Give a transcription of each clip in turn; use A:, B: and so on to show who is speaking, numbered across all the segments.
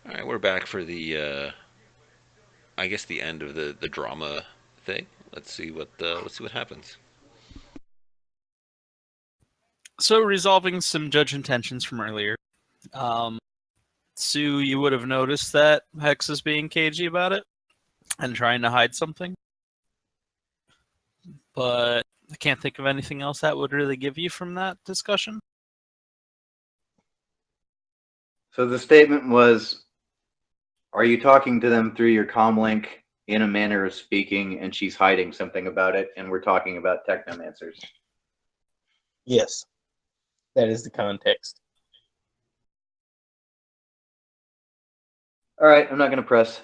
A: All right, we're back for the, I guess, the end of the drama thing. Let's see what happens.
B: So, resolving some judgment tensions from earlier. Um, Sue, you would have noticed that Hex is being cagey about it and trying to hide something, but I can't think of anything else that would really give you from that discussion.
C: So the statement was, are you talking to them through your comm link in a manner of speaking, and she's hiding something about it, and we're talking about technomancers?
D: Yes, that is the context.
C: All right, I'm not going to press.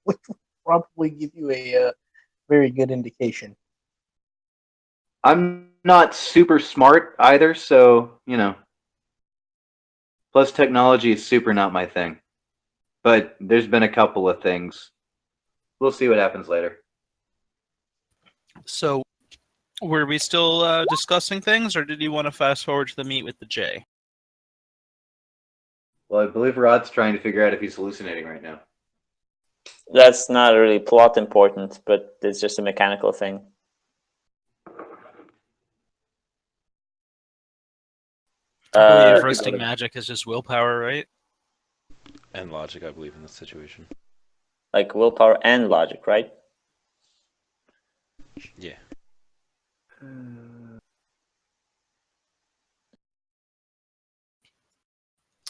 D: Which will probably give you a very good indication.
C: I'm not super smart either, so, you know. Plus, technology is super not my thing. But there's been a couple of things. We'll see what happens later.
B: So, were we still discussing things, or did you want to fast forward to the meet with the J?
C: Well, I believe Rod's trying to figure out if he's hallucinating right now.
E: That's not really plot important, but it's just a mechanical thing.
B: I believe
C: Uh,
B: resting magic is just willpower, right?
A: And logic, I believe, in this situation.
E: Like willpower and logic, right?
A: Yeah.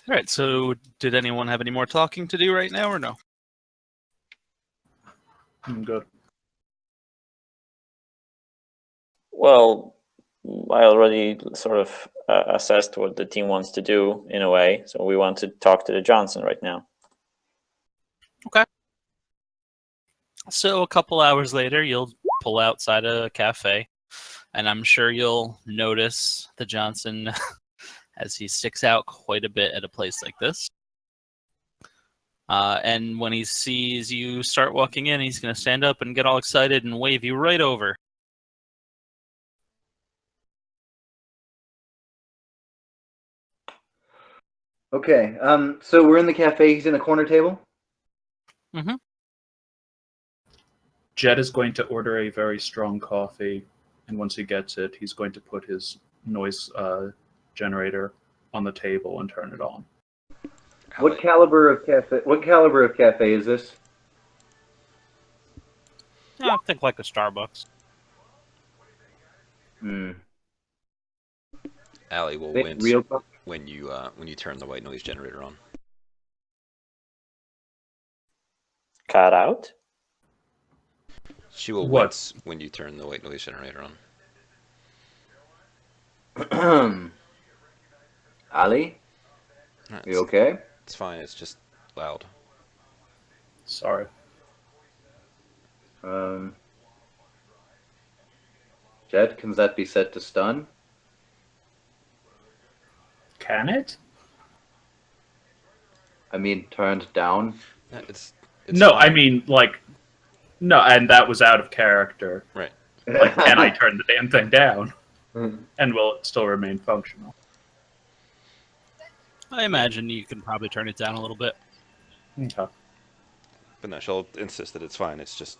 B: All right, so did anyone have any more talking to do right now, or no?
F: I'm good.
E: Well, I already sort of assessed what the team wants to do in a way, so we want to talk to the Johnson right now.
B: Okay. So a couple hours later, you'll pull outside a cafe, and I'm sure you'll notice the Johnson as he sticks out quite a bit at a place like this. And when he sees you start walking in, he's going to stand up and get all excited and wave you right over.
C: Okay, so we're in the cafe. He's in a corner table.
B: Mm-hmm.
F: Jed is going to order a very strong coffee, and once he gets it, he's going to put his noise generator on the table and turn it on.
C: What caliber of cafe? What caliber of cafe is this?
B: I think like a Starbucks.
C: Hmm.
A: Allie will
C: Think
A: wince
C: real coffee?
A: when you turn the white noise generator on.
E: Cut out?
A: She will
F: What?
A: wince when you turn the white noise generator on.
C: Ali, you okay?
A: It's fine. It's just loud.
F: Sorry.
C: Um, Jed, can that be set to stun?
F: Can it?
C: I mean, turned down.
A: It's
F: No,
A: fine.
F: I mean, like, no, and that was out of character.
A: Right.
F: Like, can I turn the damn thing down? And will it still remain functional?
B: I imagine you can probably turn it down a little bit.
F: Okay.
A: But no, she'll insist that it's fine. It's just,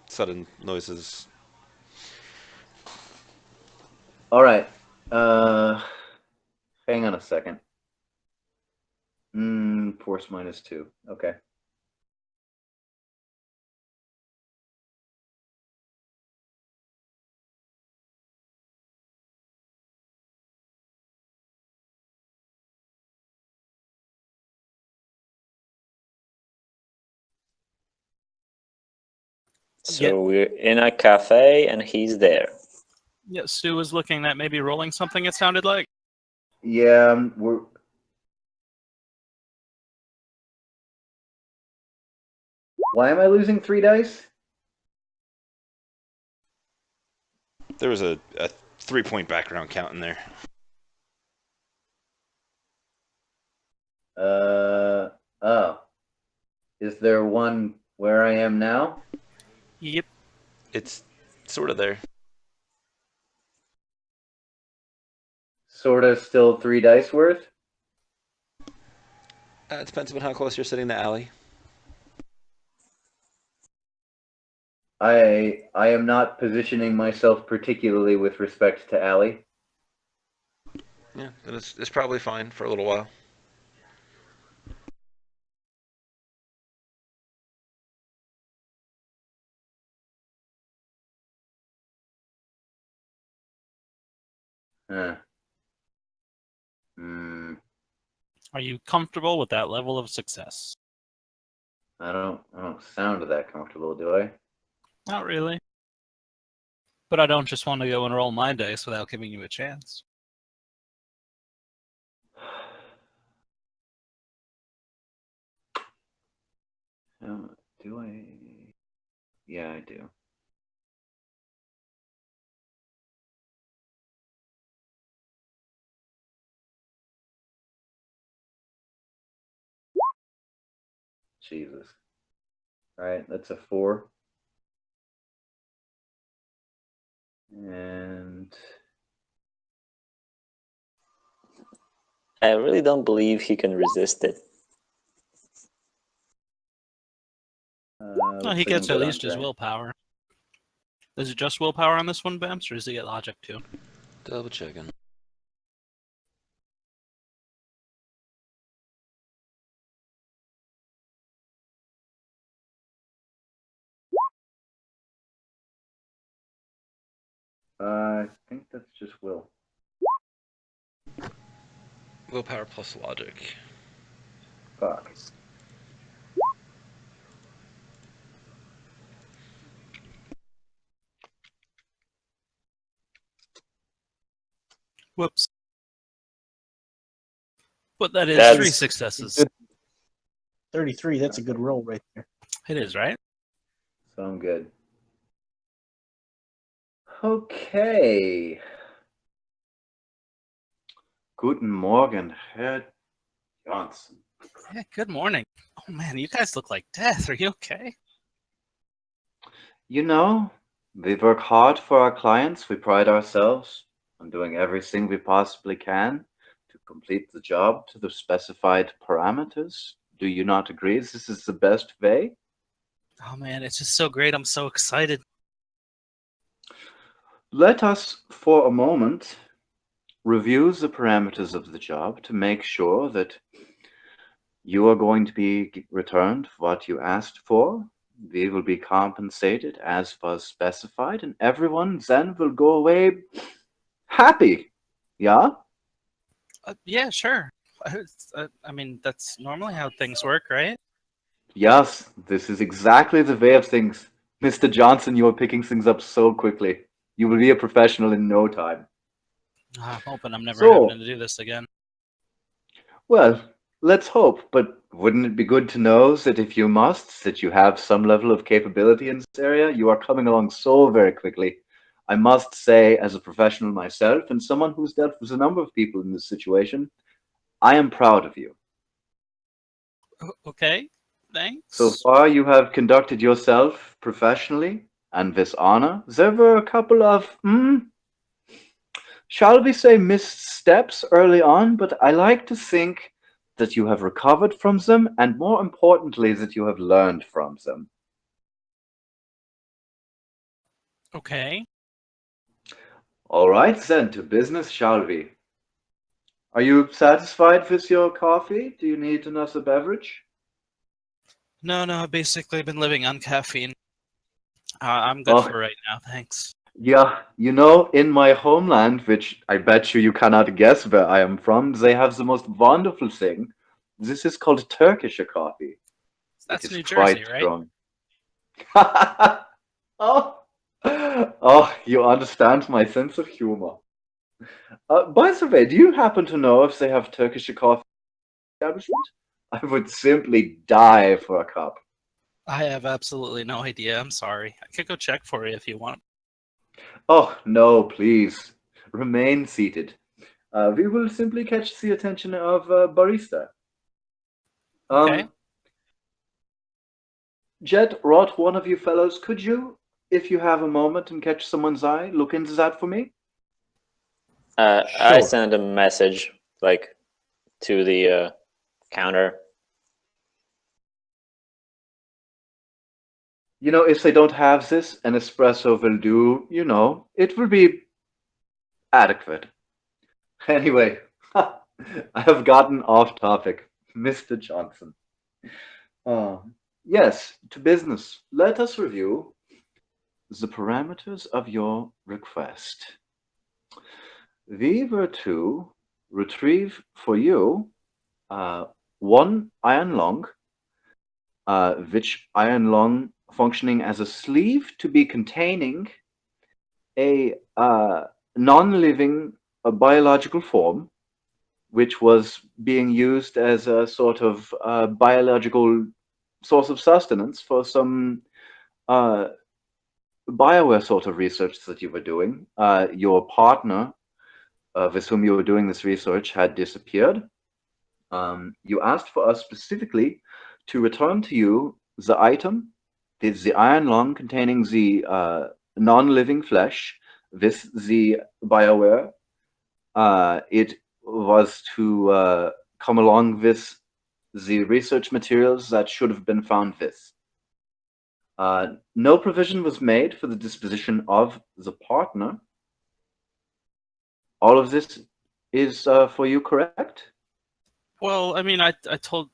A: sudden noises.
C: All right. Hang on a second. Force -2. Okay.
E: So we're in a cafe and he's there.
B: Yeah, Stu was looking at maybe rolling something, it sounded like.
C: Yeah, we're. Why am I losing 3 dice?
A: There was a 3-point background count in there.
C: Oh. Is there one where I am now?
B: Yep.
A: It's sort of there.
C: Sort of still 3 dice worth?
A: It depends on how close you're sitting to Allie.
C: I am not positioning myself particularly with respect to Allie.
A: Yeah, then it's probably fine for a little while.
C: Huh. Hmm.
B: Are you comfortable with that level of success?
C: I don't sound that comfortable, do I?
B: Not really. But I don't just want to go and roll my dice without giving you a chance.
C: Do I? Yeah, I do. Jesus. All right, that's a 4. And
E: I really don't believe he can resist it.
B: No,
C: looks
B: he
C: like I'm
B: gets at
C: good on
B: least his
C: Dante.
B: willpower. Is it just willpower on this one, Bamce, or does he get logic too?
A: Double checking.
C: I think that's just will.
A: Willpower plus logic.
C: Fuck.
B: Whoops. But that is
E: That's
B: 3 successes.
D: Good. 33, that's a good roll right there.
B: It is, right?
C: So I'm good. Okay. Guten Morgen, Herr Johnson.
B: Yeah, good morning. Oh man, you guys look like death. Are you okay?
C: You know, we work hard for our clients. We pride ourselves on doing everything we possibly can to complete the job to the specified parameters. Do you not agree? This is the best way?
B: Oh man, it's just so great. I'm so excited.
C: Let us, for a moment, review the parameters of the job to make sure that you are going to be returned what you asked for. We will be compensated as was specified, and everyone then will go away happy. Yeah?
B: Yeah, sure. I mean, that's normally how things work, right?
C: Yes, this is exactly the way of things. Mr. Johnson, you are picking things up so quickly. You will be a professional in no time.
B: I'm hoping I'm never having
C: So,
B: to do this again.
C: well, let's hope, but wouldn't it be good to know that if you must, that you have some level of capability in this area? You are coming along so very quickly. I must say, as a professional myself and someone who's dealt with a number of people in this situation, I am proud of you.
B: Okay,
C: So
B: thanks.
C: far, you have conducted yourself professionally and with honor. There were a couple of, shall we say, missteps early on, but I like to think that you have recovered from them, and more importantly, that you have learned from them.
B: Okay.
C: All right, then, to business, shall we? Are you satisfied with your coffee? Do you need another beverage?
B: No, I've basically been living on caffeine. I'm good
C: Oh,
B: for right now, thanks.
C: yeah, you know, in my homeland, which I bet you cannot guess where I am from, they have the most wonderful thing. This is called Turkish coffee. It
B: That's
C: is
B: New
C: quite
B: Jersey, right?
C: strong. Oh, oh, you understand my sense of humor. By the way, do you happen to know if they have Turkish coffee establishment? I would simply die for a cup.
B: I have absolutely no idea. I'm sorry. I could go check for you if you want.
C: Oh, no, please. Remain seated. We will simply catch the attention of barista.
B: Okay.
C: Um, Jet, Rod, one of you fellows, could you, if you have a moment and catch someone's eye, look into that for me?
E: I
D: Sure.
E: send a message like to the counter
C: If they don't have this, an espresso will do, it will be adequate. Anyway, I have gotten off topic, Mr. Johnson. Uh, yes, to business. Let us review the parameters of your request. We were to retrieve for you one iron lung, which iron lung functioning as a sleeve to be containing a non-living biological form, which was being used as a sort of biological source of sustenance for some uh, Bioware sort of research that you were doing. Your partner, with whom you were doing this research, had disappeared. You asked for us specifically to return to you the item, the iron lung containing the non-living flesh with the Bioware. It was to come along with the research materials that should have been found with. No provision was made for the disposition of the partner. All of this is for you, correct?
B: Well, I mean, I told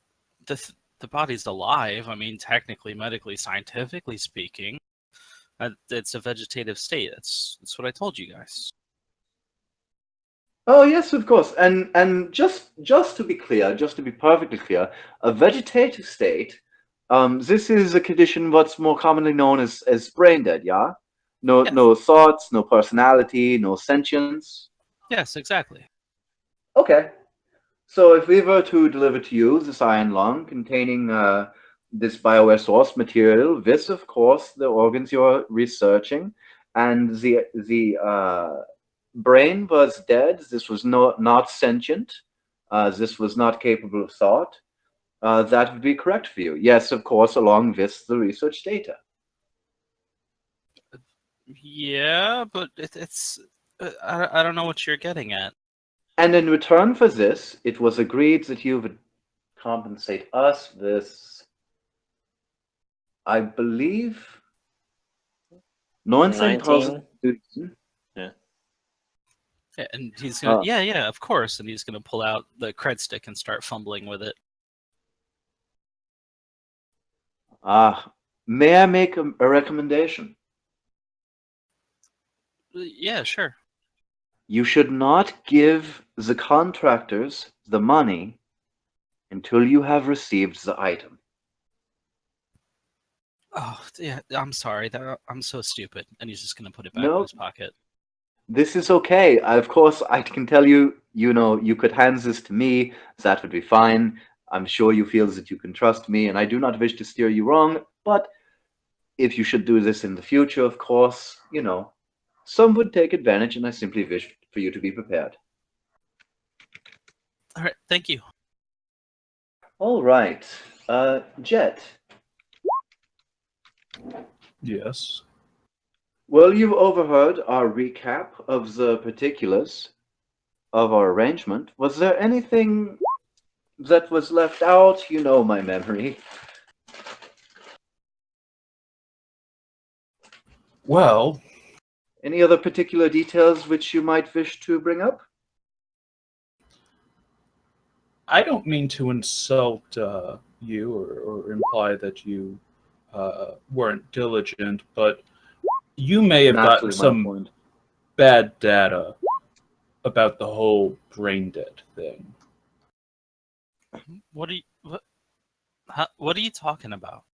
B: the body's alive. I mean, technically, medically, scientifically speaking, it's a vegetative state. That's what I told you guys.
C: Oh yes, of course. And just to be clear, just to be perfectly clear, a vegetative state. This is a condition what's more commonly known as brain dead. Yeah. No
B: Yes.
C: no thoughts, no personality, no sentience.
B: Yes, exactly.
C: Okay. So if we were to deliver to you this iron lung containing this Bioware source material, this, of course, the organs you're researching, and the brain was dead. This was not sentient. This was not capable of thought. That would be correct for you. Yes, of course, along with the research data.
B: Yeah, but it's I don't know what you're getting at.
C: And in return for this, it was agreed that you would compensate us with, I believe, 19,000.
E: 19. Yeah.
B: Yeah, and he's gonna
C: Uh,
B: yeah, of course, and he's gonna pull out the cred stick and start fumbling with it.
C: May I make a recommendation?
B: Yeah, sure.
C: You should not give the contractors the money until you have received the item.
B: Oh, yeah, I'm sorry. I'm so stupid. And he's just gonna put it back in
C: No,
B: his pocket.
C: this is okay. Of course, I can tell you, you could hand this to me. That would be fine. I'm sure you feel that you can trust me, and I do not wish to steer you wrong. But if you should do this in the future, of course, some would take advantage, and I simply wish for you to be prepared.
B: All right, thank you.
C: All right. Jet,
F: Yes.
C: well, you've overheard our recap of the particulars of our arrangement. Was there anything that was left out? You know my memory.
F: Well,
C: Any other particular details which you might wish to bring up?
F: I don't mean to insult you or imply that you weren't diligent, but you may have gotten
C: Naturally, my
F: some
C: point.
F: bad data about the whole brain dead thing.
B: What are you what are you talking about?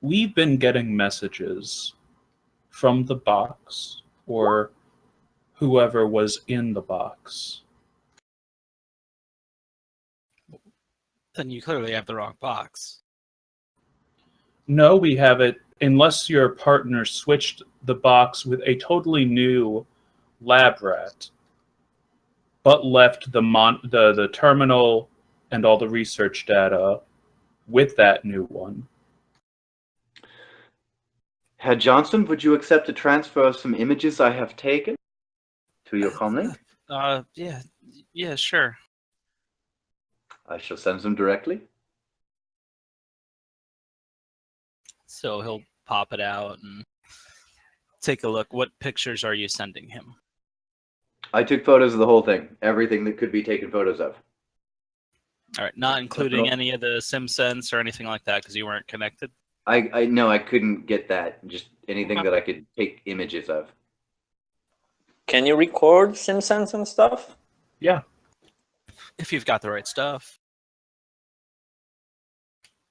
F: We've been getting messages from the box or whoever was in the box.
B: Then you clearly have the wrong box.
F: No, we have it, unless your partner switched the box with a totally new lab rat, but left the terminal and all the research data with that new one.
C: Herr Johnson, would you accept a transfer of some images I have taken to your comlink?
B: Yeah, sure.
C: I shall send them directly.
B: So he'll pop it out and take a look. What pictures are you sending him?
C: I took photos of the whole thing, everything that could be taken photos of.
B: All right, not including any of the SimSense or anything like that because you weren't connected.
C: I no, I couldn't get that. Just anything
B: Okay.
C: that I could take images of.
E: Can you record SimSense and stuff?
F: Yeah.
B: If you've got the right stuff.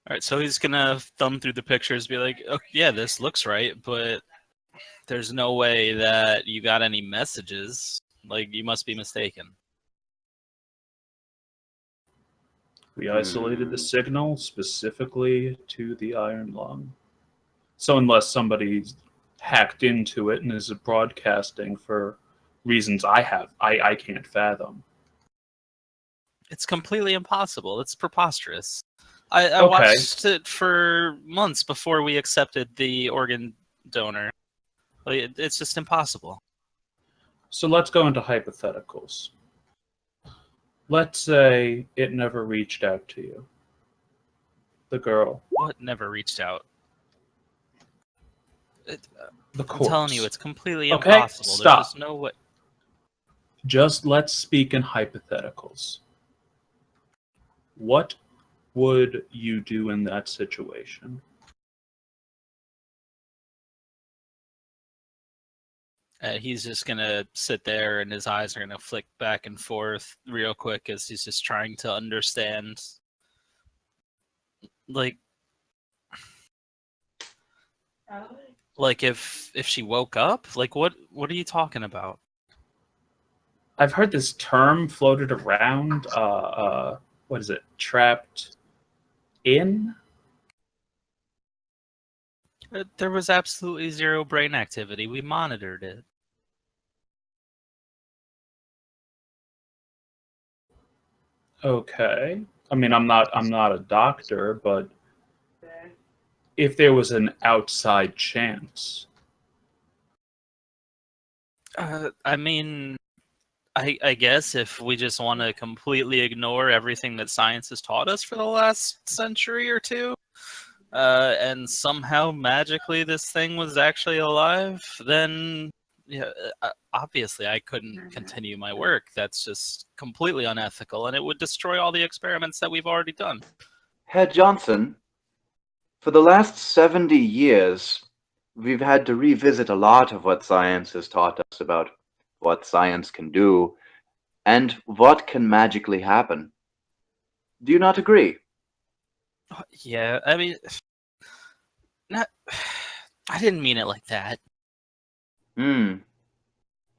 B: All right, so he's gonna thumb through the pictures, be like, "Oh, yeah, this looks right, but there's no way that you got any messages. Like, you must be mistaken."
F: We isolated the signal specifically to the iron lung. So unless somebody's hacked into it and is broadcasting for reasons I can't fathom.
B: It's completely impossible. It's preposterous. I
F: Okay.
B: watched it for months before we accepted the organ donor. Like, it's just impossible.
F: So let's go into hypotheticals. Let's say it never reached out to you. The girl.
B: What never reached out?
F: The
B: I'm
F: corpse.
B: telling you, it's completely
F: Okay,
B: impossible.
F: stop.
B: There's just no way.
F: Just let's speak in hypotheticals. What would you do in that situation?
B: He's just gonna sit there, and his eyes are gonna flick back and forth real quick as he's just trying to understand. Like if she woke up, like what are you talking about?
F: I've heard this term floated around. What is it? Trapped in?
B: There was absolutely zero brain activity. We monitored it.
F: Okay. I mean, I'm not a doctor, but if there was an outside chance.
B: I mean, I guess if we just want to completely ignore everything that science has taught us for the last century or two, and somehow magically this thing was actually alive, then yeah, obviously I couldn't continue my work. That's just completely unethical, and it would destroy all the experiments that we've already done.
C: Herr Johnson, for the last 70 years, we've had to revisit a lot of what science has taught us about what science can do and what can magically happen. Do you not agree?
B: Yeah, I mean, not. I didn't mean it like that.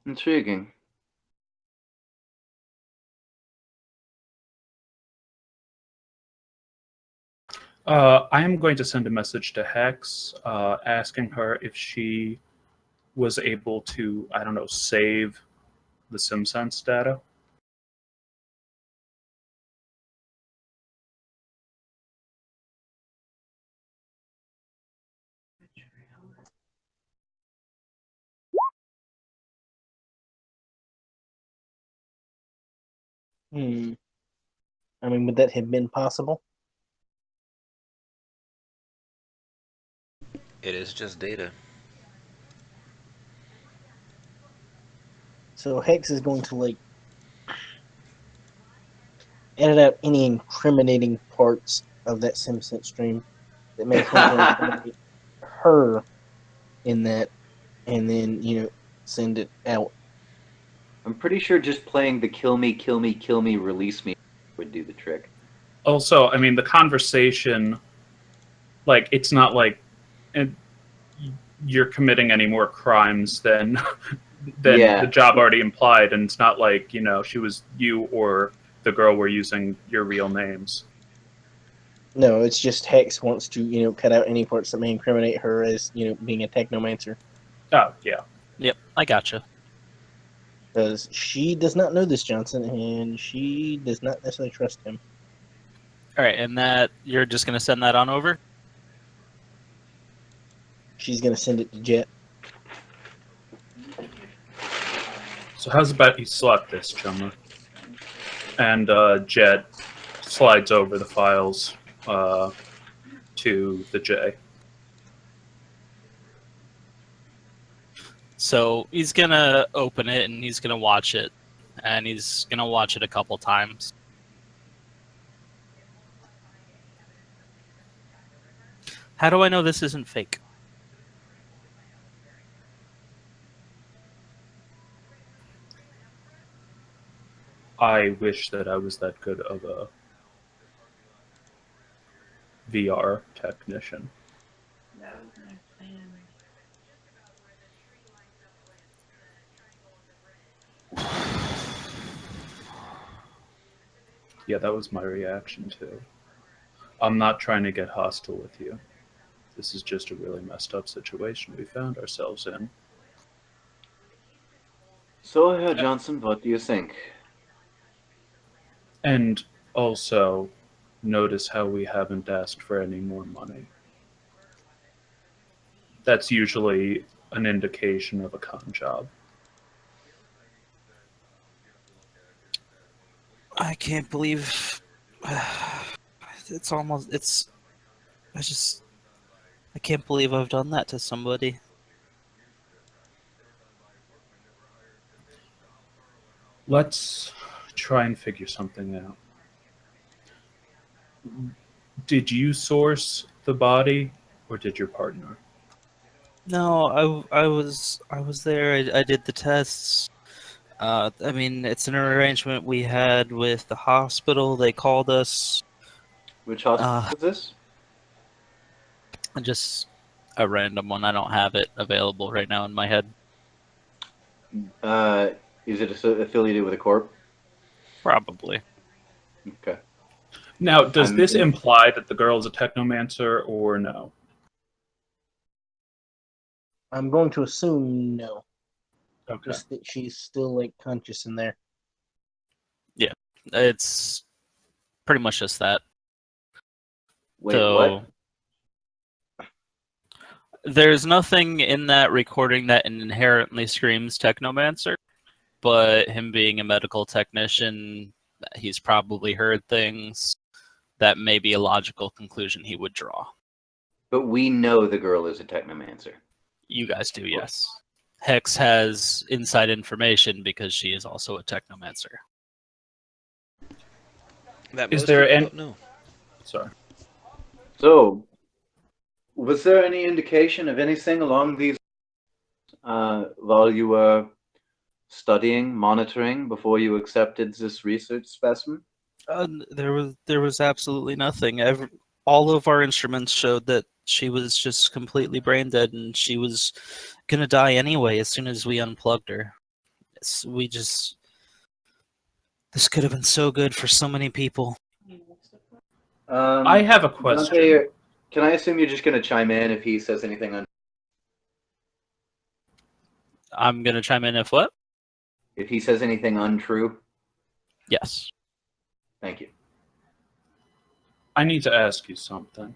C: Intriguing.
F: I am going to send a message to Hex, asking her if she was able to, I don't know, save the SimSense data.
D: I mean, would that have been possible?
A: It is just data.
D: So Hex is going to edit out any incriminating parts of that SimSense stream that may tend to incriminate her in that, and then send it out.
C: I'm pretty sure just playing the kill me, kill me, kill me, release me would do the trick.
F: Also, I mean, the conversation, like, it's not like you're committing any more crimes than the job already implied, and it's not like, you or the girl were using your real names.
D: No, it's just Hex wants to, cut out any parts that may incriminate her as, being a technomancer.
F: Oh, yeah.
B: Yep, I gotcha.
D: Because she does not know this Johnson, and she does not necessarily trust him.
B: All right, and that you're just gonna send that on over?
D: She's going to send it to Jet.
F: So how's about you slot this, Chummer? And Jet slides over the files to the J.
B: So he's gonna open it and he's gonna watch it, and he's gonna watch it a couple times. How do I know this isn't fake?
F: I wish that I was that good of a VR technician. Yeah, that was my reaction too. I'm not trying to get hostile with you. This is just a really messed up situation we found ourselves in.
C: So, Herr Johnson, what do you think?
F: And also, notice how we haven't asked for any more money. That's usually an indication of a con job.
B: I can't believe it's almost it's I can't believe I've done that to somebody.
F: Let's try and figure something out. Did you source the body, or did your partner?
B: No, I was there. I did the tests. I mean, it's an arrangement we had with the hospital. They called us.
C: Which hospital
B: Uh,
C: is this?
B: just a random one. I don't have it available right now in my head.
C: Is it affiliated with a corp?
B: Probably.
C: Okay.
F: Now, does
C: I'm
F: this
C: in-
F: imply that the girl is a technomancer, or no?
D: I'm going to assume no.
F: Okay.
D: Just that she's still like conscious in there.
B: It's pretty much just that.
C: Wait,
B: So
C: what?
B: there's nothing in that recording that inherently screams technomancer, but him being a medical technician, he's probably heard things that may be a logical conclusion he would draw.
C: But we know the girl is a technomancer.
B: You guys do, yes. Hex has inside information because she is also a technomancer.
A: That
F: Is
A: most
F: there
A: people
F: any-
A: don't know.
F: Sorry.
C: So, was there any indication of anything along these while you were studying, monitoring, before you accepted this research specimen?
B: There was absolutely nothing. All of our instruments showed that she was just completely brain dead, and she was gonna die anyway as soon as we unplugged her. This could have been so good for so many people.
F: I have a question.
C: Dante, can I assume you're just going to chime in if he says anything?
B: I'm gonna chime in if what?
C: If he says anything untrue?
B: Yes.
C: Thank you.
F: I need to ask you something.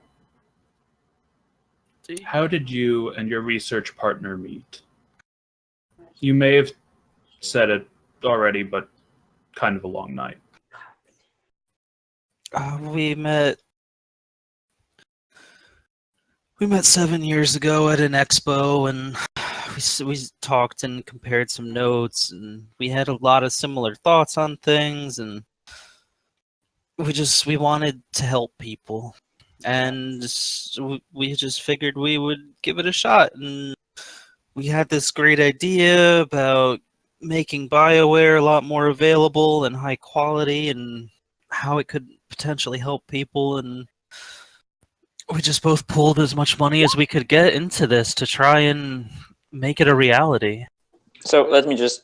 F: How did you and your research partner meet? You may have said it already, but kind of a long night.
B: We met 7 years ago at an expo, and we talked and compared some notes, and we had a lot of similar thoughts on things, and we wanted to help people, and we just figured we would give it a shot, and we had this great idea about making BioWare a lot more available and high quality, and how it could potentially help people, and we just both pulled as much money as we could get into this to try and make it a reality.
E: So let me just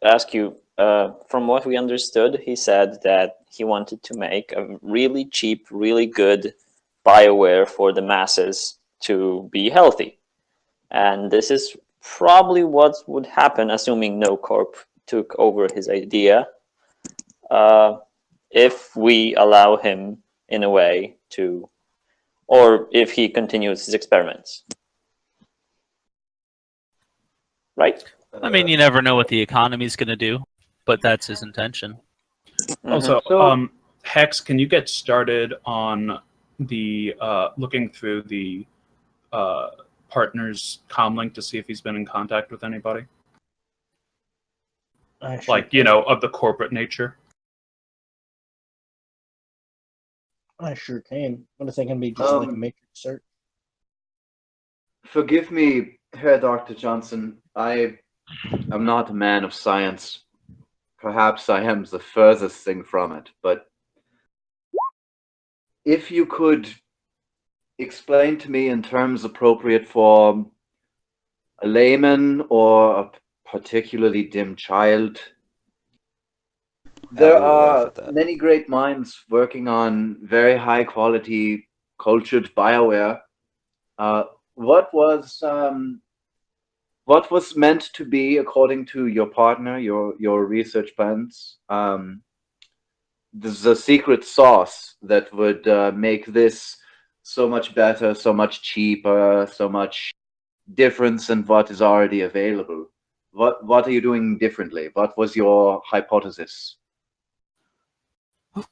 E: ask you, from what we understood, he said that he wanted to make a really cheap, really good BioWare for the masses to be healthy. And this is probably what would happen, assuming no corp took over his idea, if we allow him in a way to, or if he continues his experiments. Right?
B: I mean, you never know what the economy's going to do, but that's his intention.
F: Also,
C: So-
F: Hex, can you get started on the looking through the partner's comlink to see if he's been in contact with anybody?
D: I sure
F: Like, you
D: can.
F: know, of the corporate nature?
D: I sure can. What if they can be just like a matrix search?
C: Forgive me, Herr Dr. Johnson. I am not a man of science. Perhaps I am the furthest thing from it, but if you could explain to me in terms appropriate for a layman or a particularly dim child, there
A: Abby will laugh
C: are
A: at that.
C: many great minds working on very high quality cultured bioware. Uh, what was what was meant to be, according to your partner, your research plans, the secret sauce that would make this so much better, so much cheaper, so much different than what is already available? What are you doing differently? What was your hypothesis?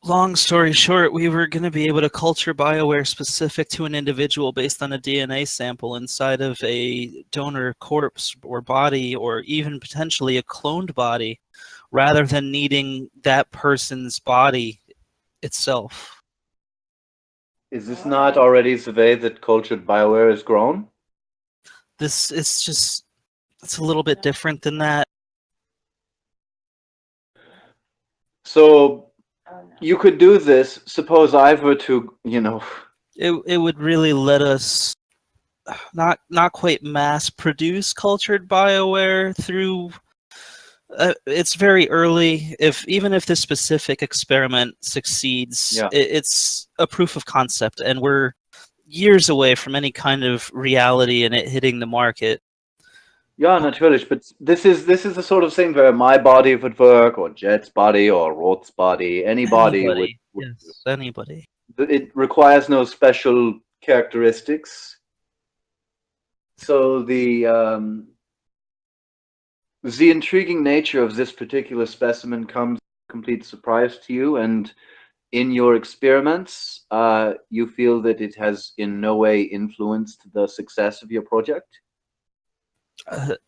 B: Long story short, we were going to be able to culture BioWare specific to an individual based on a DNA sample inside of a donor corpse or body, or even potentially a cloned body, rather than needing that person's body itself.
C: Is this not already the way that cultured bioware is grown?
B: This is just, it's a little bit different than that.
C: So you could do this. Suppose I were to,
B: It would really let us not quite mass produce cultured BioWare through. It's very early. Even if this specific experiment succeeds,
C: Yeah.
B: it's a proof of concept, and we're years away from any kind of reality and it hitting the market.
C: Ja, natürlich. But this is the sort of thing where my body would work, or Jet's body, or Roth's body. Any body would.
B: Yes, anybody.
C: It requires no special characteristics. So the intriguing nature of this particular specimen comes as a complete surprise to you, and in your experiments, you feel that it has in no way influenced the success of your project?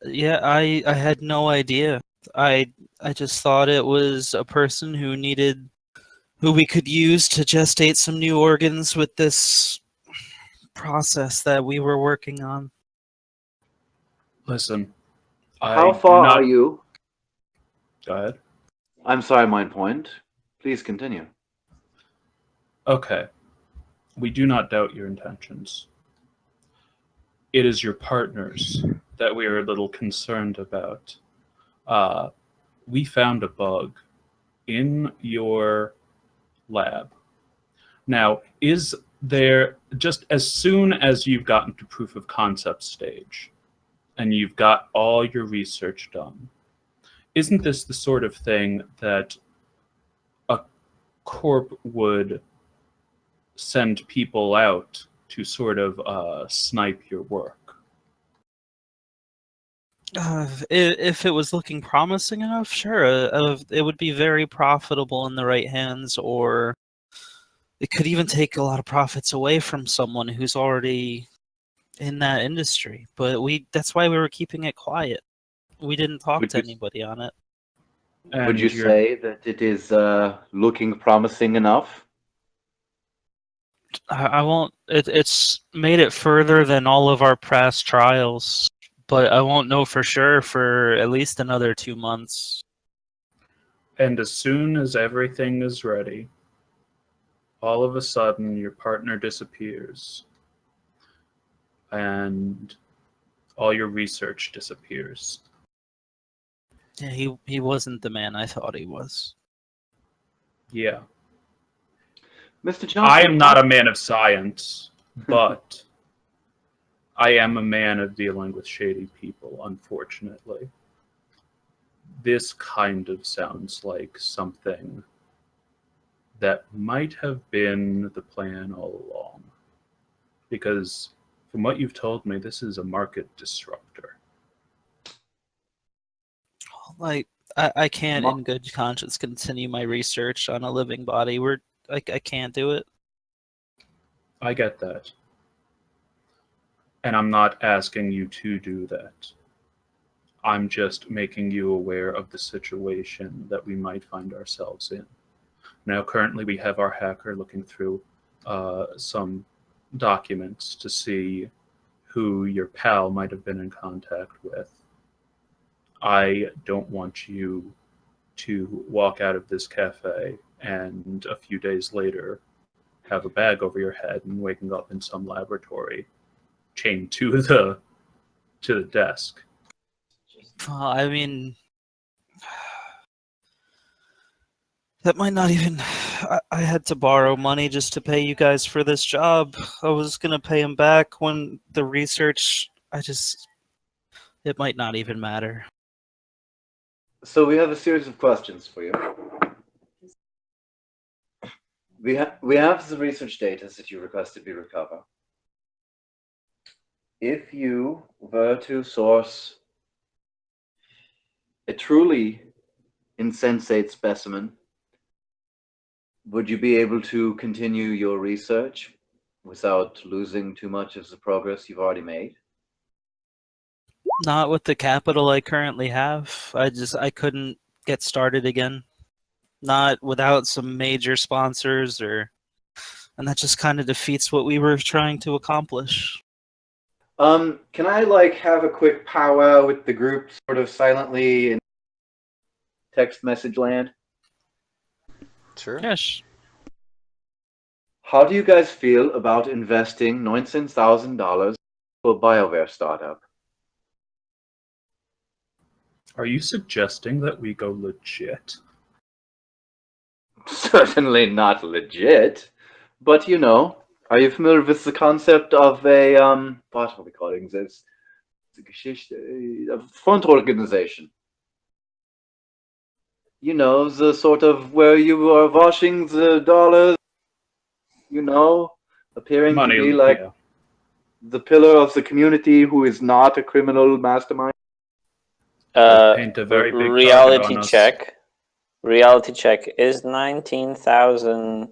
B: Yeah, I had no idea. I just thought it was a person who we could use to gestate some new organs with this process that we were working on.
F: Listen,
C: How
F: I do
C: far are
F: not.
C: you?
F: Go ahead.
C: I'm sorry, Mind Point. Please continue.
F: Okay. We do not doubt your intentions. It is your partners that we are a little concerned about. We found a bug in your lab. Now, is there, just as soon as you've gotten to proof of concept stage and you've got all your research done, isn't this the sort of thing that a corp would send people out to sort of snipe your work?
B: If it was looking promising enough, sure, it would be very profitable in the right hands, or it could even take a lot of profits away from someone who's already in that industry. But that's why we were keeping it quiet. We didn't talk
C: Would
B: to
C: you,
B: anybody on it.
C: would you
F: And you're
C: say that it is looking promising enough?
B: I won't. It's made it further than all of our past trials, but I won't know for sure for at least another 2 months.
F: and as soon as everything is ready, all of a sudden your partner disappears and all your research disappears.
B: Yeah, he wasn't the man I thought he was.
F: Yeah.
C: Mr.
F: I
C: Johnson,
F: am not a man of science, but I am a man of dealing with shady people, unfortunately. This kind of sounds like something that might have been the plan all along. Because from what you've told me, this is a market disruptor.
B: Like, I can't in good conscience continue my research on a living body. I can't do it.
F: I get that. And I'm not asking you to do that. I'm just making you aware of the situation that we might find ourselves in. Now, currently, we have our hacker looking through some documents to see who your pal might have been in contact with. I don't want you to walk out of this cafe and a few days later have a bag over your head and waking up in some laboratory chained to the desk.
B: I mean, that might not even. I had to borrow money just to pay you guys for this job. I was gonna pay him back when the research. It might not even matter.
C: So we have a series of questions for you. We have the research data that you requested we recover. If you were to source a truly insensate specimen, would you be able to continue your research without losing too much of the progress you've already made?
B: Not with the capital I currently have. I couldn't get started again. Not without some major sponsors and that just kind of defeats what we were trying to accomplish.
C: Can I have a quick powwow with the group sort of silently in text message land?
A: Sure.
B: Yes.
C: How do you guys feel about investing $19,000 for a BioWare startup?
F: Are you suggesting that we go legit?
C: Certainly not legit, but are you familiar with the concept of a what are we calling this? A front organization. The sort of where you are washing the dollars, appearing
F: Money,
C: to be like
F: yeah.
C: the pillar of the community who is not a criminal mastermind.
F: Paint a very big target on us.
E: Reality check. Is 19,000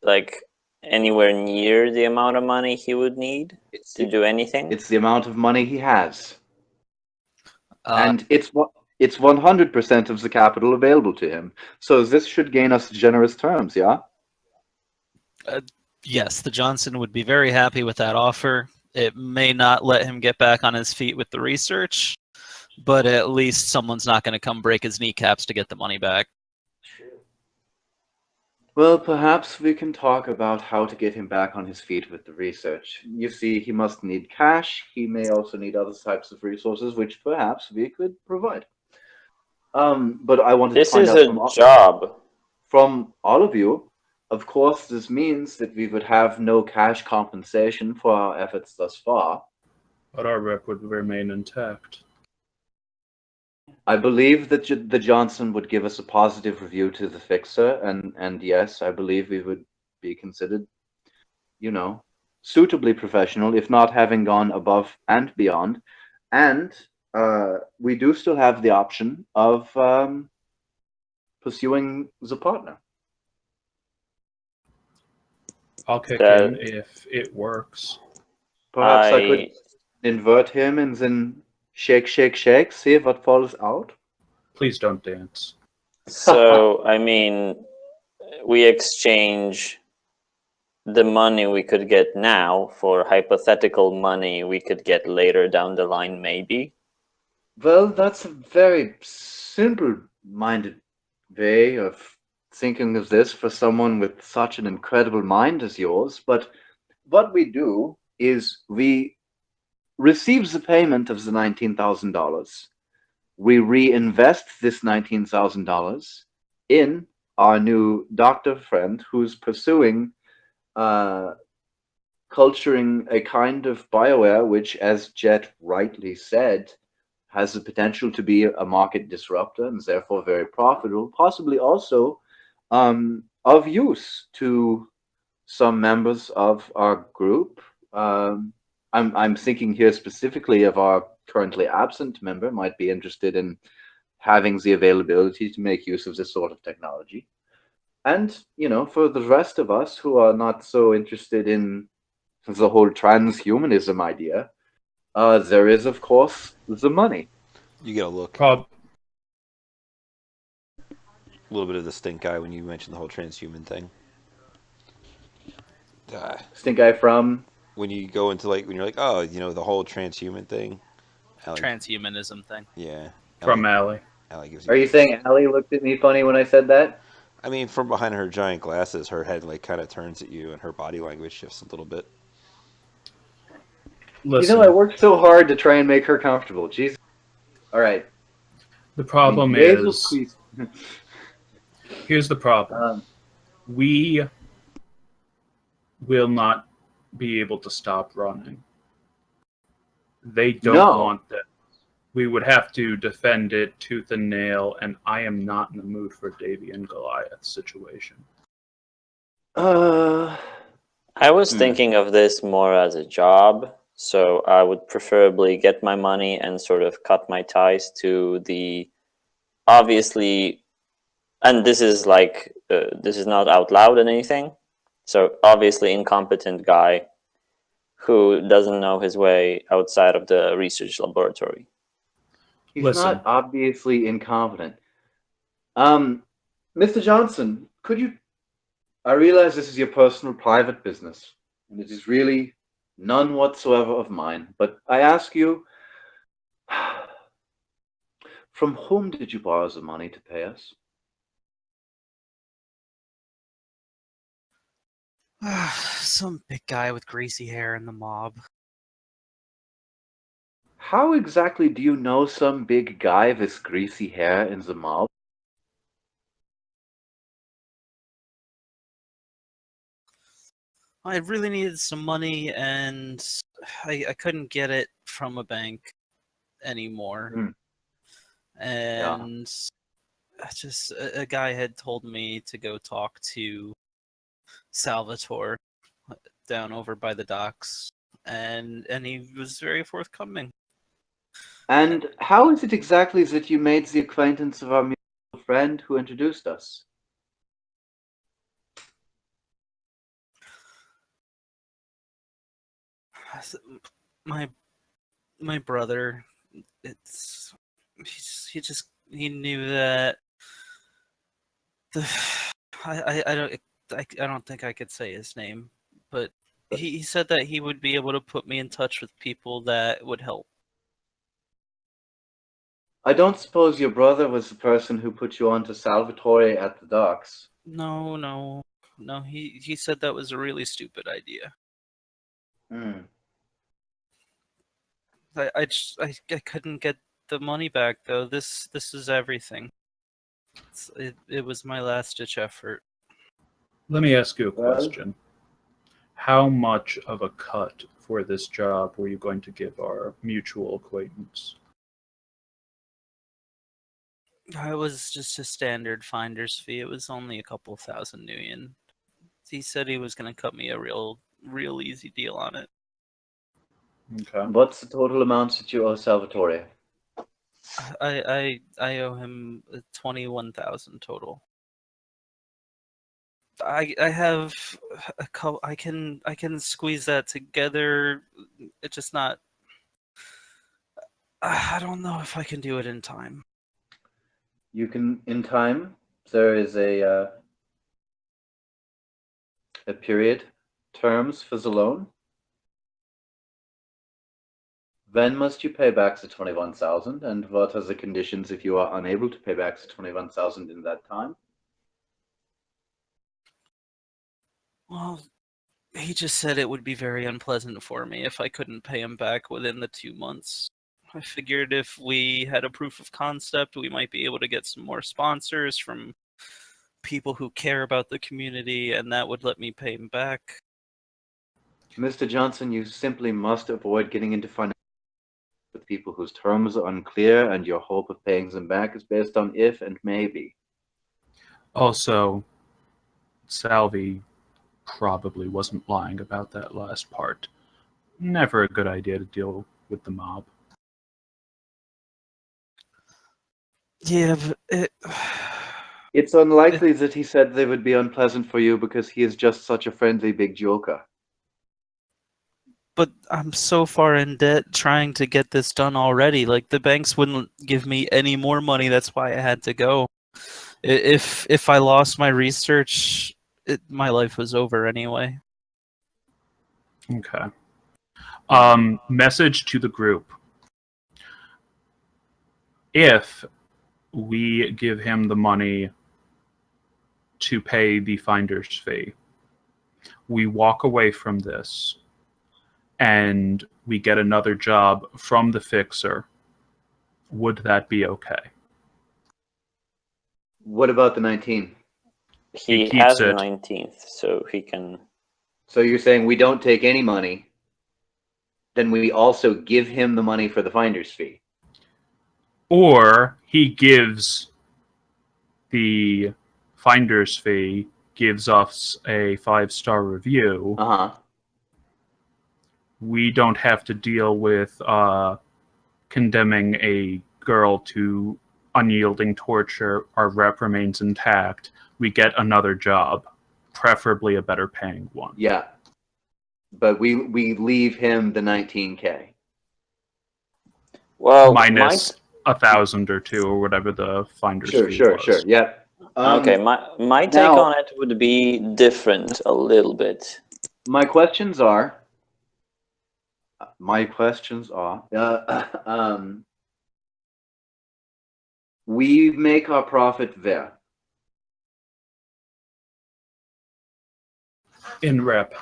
E: like anywhere near the amount of money he would need to do anything?
C: It's the amount of money he has,
B: Uh,
C: and it's 100% of the capital available to him. So this should gain us generous terms, yeah.
B: yes, the Johnson would be very happy with that offer. It may not let him get back on his feet with the research, but at least someone's not going to come break his kneecaps to get the money back.
C: Well, perhaps we can talk about how to get him back on his feet with the research. You see, he must need cash. He may also need other types of resources, which perhaps we could provide. But I wanted to
E: This
C: find
E: is
C: out
E: a job.
C: from all of you. Of course, this means that we would have no cash compensation for our efforts thus far.
F: But our rep would remain intact.
C: I believe that the Johnson would give us a positive review to the fixer, and yes, I believe we would be considered, suitably professional, if not having gone above and beyond. And we do still have the option of pursuing the partner.
F: I'll kick in if it works.
C: Perhaps I could invert him and then shake, shake, shake, see what falls out.
F: Please don't dance.
E: So, I mean, we exchange the money we could get now for hypothetical money we could get later down the line, maybe?
C: Well, that's a very simple-minded way of thinking of this for someone with such an incredible mind as yours. But what we do is we receive the payment of the $19,000. We reinvest this $19,000 in our new doctor friend who's pursuing culturing a kind of BioWare, which, as Jet rightly said, has the potential to be a market disruptor and therefore very profitable, possibly also of use to some members of our group. I'm thinking here specifically of our currently absent member might be interested in having the availability to make use of this sort of technology. And, for the rest of us who are not so interested in the whole transhumanism idea, There is, of course, the money.
A: You get a look,
F: Prob-
A: a little bit of the stink eye when you mentioned the whole transhuman thing.
C: Stink eye from.
A: When you go into like when you're like, oh, the whole transhuman thing. Allie,
B: Transhumanism thing.
A: yeah,
F: from
A: Allie,
F: Alley.
A: Allie gives you.
C: Are you saying Allie looked at me funny when I said that?
A: I mean, from behind her giant glasses, her head like kind of turns at you, and her body language shifts a little bit.
F: Listen,
C: I worked so hard to try and make her comfortable. Jesus. All right.
F: the problem
C: Nasal
F: is,
C: squeeze.
F: here's the problem. We will not be able to stop running. They don't
C: No.
F: want that. We would have to defend it tooth and nail, and I am not in the mood for Davy and Goliath situation.
C: Uh,
E: I was thinking of this more as a job, so I would preferably get my money and sort of cut my ties to the obviously, and this is like this is not out loud and anything, so obviously incompetent guy who doesn't know his way outside of the research laboratory.
C: he's
F: Listen.
C: not obviously incompetent. Mr. Johnson, could you? I realize this is your personal, private business, and it is really none whatsoever of mine. But I ask you, from whom did you borrow the money to pay us?
B: Some big guy with greasy hair in the mob.
C: How exactly do you know some big guy with greasy hair in the mob?
B: I really needed some money, and I couldn't get it from a bank anymore.
C: Hmm.
B: And just a guy had told me to go talk to Salvatore down over by the docks, and he was very forthcoming.
C: And how is it exactly that you made the acquaintance of our mutual friend who introduced us?
B: My brother, he knew that the I don't think I could say his name, but he said that he would be able to put me in touch with people that would help.
C: I don't suppose your brother was the person who put you on to Salvatore at the docks.
B: No. He said that was a really stupid idea.
C: Hmm.
B: I couldn't get the money back though. This is everything. It was my last ditch effort.
F: Let me ask you a
C: Well,
F: question. How much of a cut for this job were you going to give our mutual acquaintance?
B: I was just a standard finder's fee. It was only a couple thousand new yen. He said he was going to cut me a real easy deal on it.
F: Okay.
C: what's the total amount that you owe Salvatore?
B: I owe him 21,000 total. I have a couple. I can squeeze that together. It's just not. I don't know if I can do it in time.
C: You can, in time, there is a period, terms for the loan. When must you pay back the 21,000, and what are the conditions if you are unable to pay back the 21,000 in that time?
B: Well, he just said it would be very unpleasant for me if I couldn't pay him back within the 2 months. I figured if we had a proof of concept, we might be able to get some more sponsors from people who care about the community, and that would let me pay him back.
C: Mr. Johnson, you simply must avoid getting into financial with people whose terms are unclear, and your hope of paying them back is based on if and maybe.
F: Also, Salvi probably wasn't lying about that last part. Never a good idea to deal with the mob.
B: Yeah, but
C: It's unlikely that he said they would be unpleasant for you because he is just such a friendly big joker.
B: but I'm so far in debt trying to get this done already. Like, the banks wouldn't give me any more money. That's why I had to go. If I lost my research, my life was over anyway.
F: Okay. Message to the group. If we give him the money to pay the finder's fee, we walk away from this, and we get another job from the fixer, would that be okay?
C: What about the 19?
E: He
F: keeps
E: has the
F: it.
E: 19th, so he can.
C: So you're saying we don't take any money, then we also give him the money for the finder's fee?
F: Or he gives the finder's fee, gives us a 5-star review.
C: Uh-huh.
F: We don't have to deal with condemning a girl to unyielding torture. Our rep remains intact. We get another job, preferably a better paying one.
C: Yeah. But we leave him the 19K.
E: Well,
F: minus 1,000 or 2 or whatever the finder's fee was.
C: Sure. Yeah.
E: Okay, my take on it would be different a little bit.
C: My questions are. We make our profit where?
F: In rep.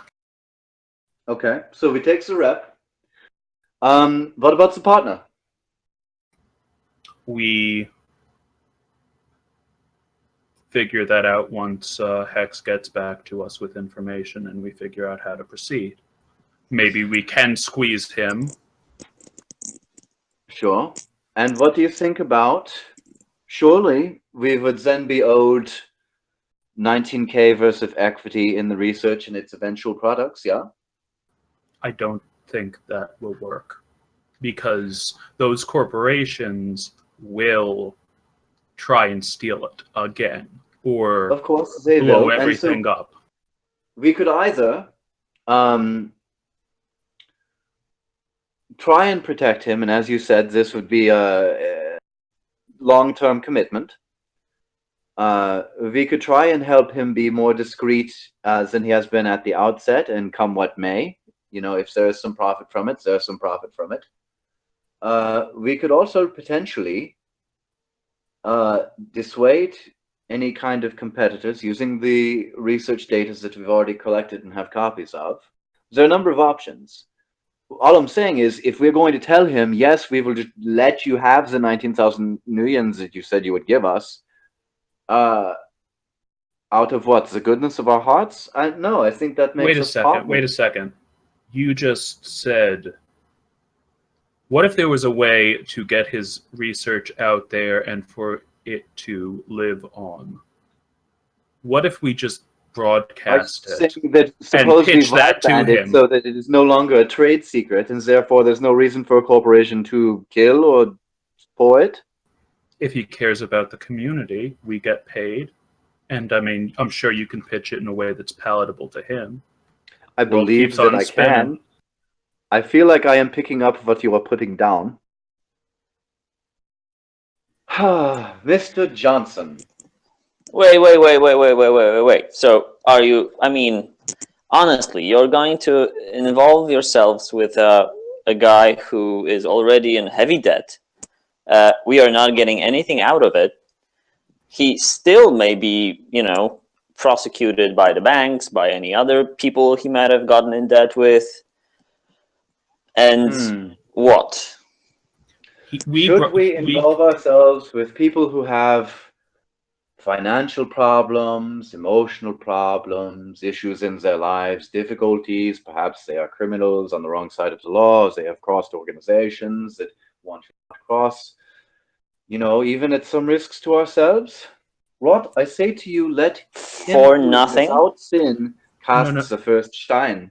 C: Okay, so we take the rep. What about the partner?
F: We figure that out once Hex gets back to us with information and we figure out how to proceed. Maybe we can squeeze him.
C: Sure. And what do you think about? Surely we would then be owed 19K versus equity in the research and its eventual products, yeah?
F: I don't think that will work, because those corporations will try and steal it again, or
C: of course they
F: blow
C: will.
F: everything
C: And so
F: up.
C: we could either try and protect him, and as you said, this would be a long-term commitment. We could try and help him be more discreet than he has been at the outset, and come what may, you know, if there is some profit from it, there's some profit from it. We could also potentially dissuade any kind of competitors using the research data that we've already collected and have copies of. There are a number of options. All I'm saying is, if we're going to tell him, yes, we will just let you have the 19,000 nuions that you said you would give us, out of what? The goodness of our hearts? No, I think that makes us partners.
F: Wait a second. You just said, what if there was a way to get his research out there and for it to live on? What if we just broadcast it and pitch that to him?
C: So that it is no longer a trade secret, and therefore there's no reason for a corporation to kill or pour it?
F: If he cares about the community, we get paid. And I mean, I'm sure you can pitch it in a way that's palatable to him.
C: I believe that I can. I feel like I am picking up what you are putting down. Mr. Johnson.
E: Wait. So, are you, I mean, honestly, you're going to involve yourselves with a guy who is already in heavy debt. We are not getting anything out of it. He still may be, you know, prosecuted by the banks, by any other people he might have gotten in debt with. And what?
C: Should we involve ourselves with people who have financial problems, emotional problems, issues in their lives, difficulties? Perhaps they are criminals on the wrong side of the law, they have crossed organizations that want to cross, you know, even at some risks to ourselves? Rod, I say to you, let him
E: for nothing
C: without sin cast the first stein.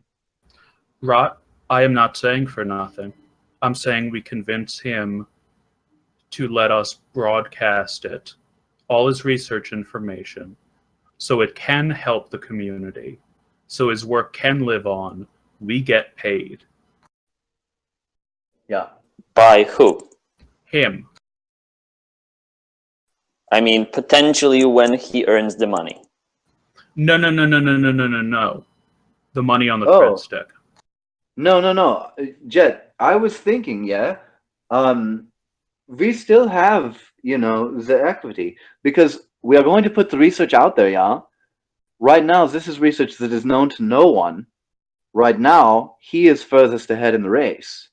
F: Rod, I am not saying for nothing. I'm saying we convince him to let us broadcast it, all his research information, so it can help the community, so his work can live on. We get paid.
C: Yeah.
E: By who?
F: Him.
E: I mean, potentially when he earns the money.
F: No. The money on the
C: Oh,
F: cred stick.
C: no. Jet, I was thinking, yeah. We still have, the equity because we are going to put the research out there, yeah. Right now, this is research that is known to no one. Right now, he is furthest ahead in the race.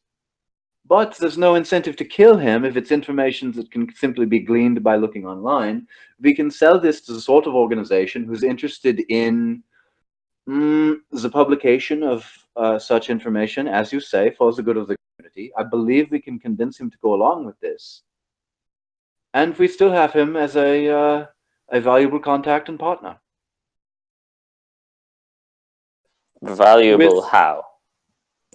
C: But there's no incentive to kill him if it's information that can simply be gleaned by looking online. We can sell this to the sort of organization who's interested in the publication of such information, as you say, for the good of the community. I believe we can convince him to go along with this. And we still have him as a valuable contact and partner.
E: Valuable
C: With
E: how?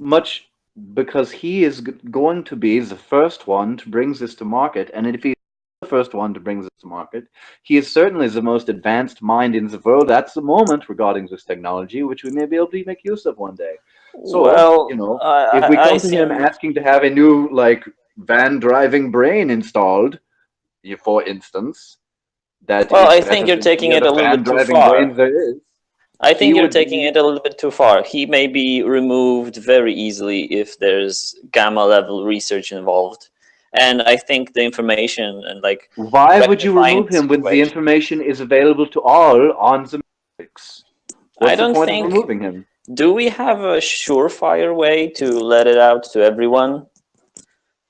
C: much because he is going to be the first one to bring this to market, and if he's the first one to bring this to market, he is certainly the most advanced mind in the world at the moment regarding this technology, which we may be able to make use of one day. So,
E: Well,
C: if we
E: I
C: come to him
E: think.
C: asking to have a new van driving brain installed, for instance, that
E: Well,
C: is
E: I think
C: better
E: you're
C: than any
E: taking it
C: other
E: a little
C: van
E: bit too
C: driving
E: far.
C: brain there is,
E: I
C: he
E: think you're
C: would
E: taking
C: be.
E: it a little bit too far. He may be removed very easily if there's gamma level research involved. And I think the information and like
C: Why would you
E: rectifying
C: remove
E: the
C: him when the
E: situation.
C: information is available to all on the Matrix?
E: I
C: What's the
E: don't
C: point of
E: think.
C: removing him?
E: Do we have a surefire way to let it out to everyone?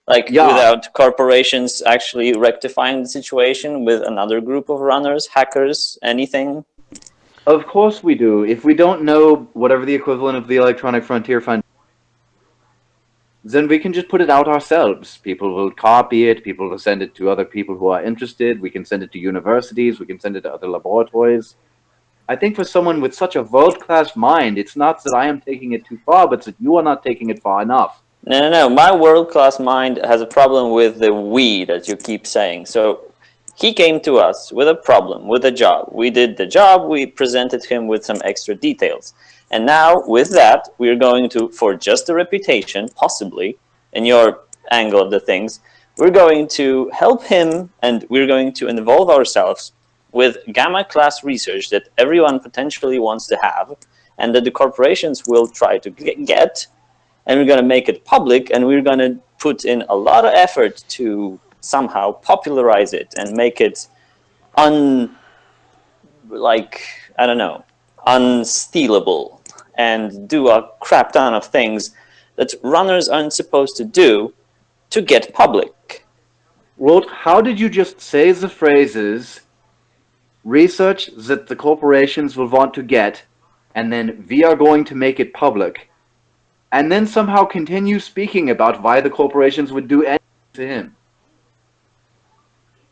E: Like
C: Yeah,
E: without corporations actually rectifying the situation with another group of runners, hackers, anything?
C: of course we do. If we don't know whatever the equivalent of the Electronic Frontier Fund, then we can just put it out ourselves. People will copy it, people will send it to other people who are interested, we can send it to universities, we can send it to other laboratories. I think for someone with such a world-class mind, it's not that I am taking it too far, but that you are not taking it far enough.
E: No. My world class mind has a problem with the we that you keep saying. So he came to us with a problem, with a job. We did the job, we presented him with some extra details. And now, with that, we're going to, for just a reputation, possibly, in your angle of the things, we're going to help him and we're going to involve ourselves with gamma class research that everyone potentially wants to have and that the corporations will try to get, and we're going to make it public, and we're going to put in a lot of effort to somehow popularize it and make it like, I don't know, unstealable, and do a crap ton of things that runners aren't supposed to do to get public.
C: Wrote, how did you just say the phrases research that the corporations will want to get, and then we are going to make it public, and then somehow continue speaking about why the corporations would do anything to him?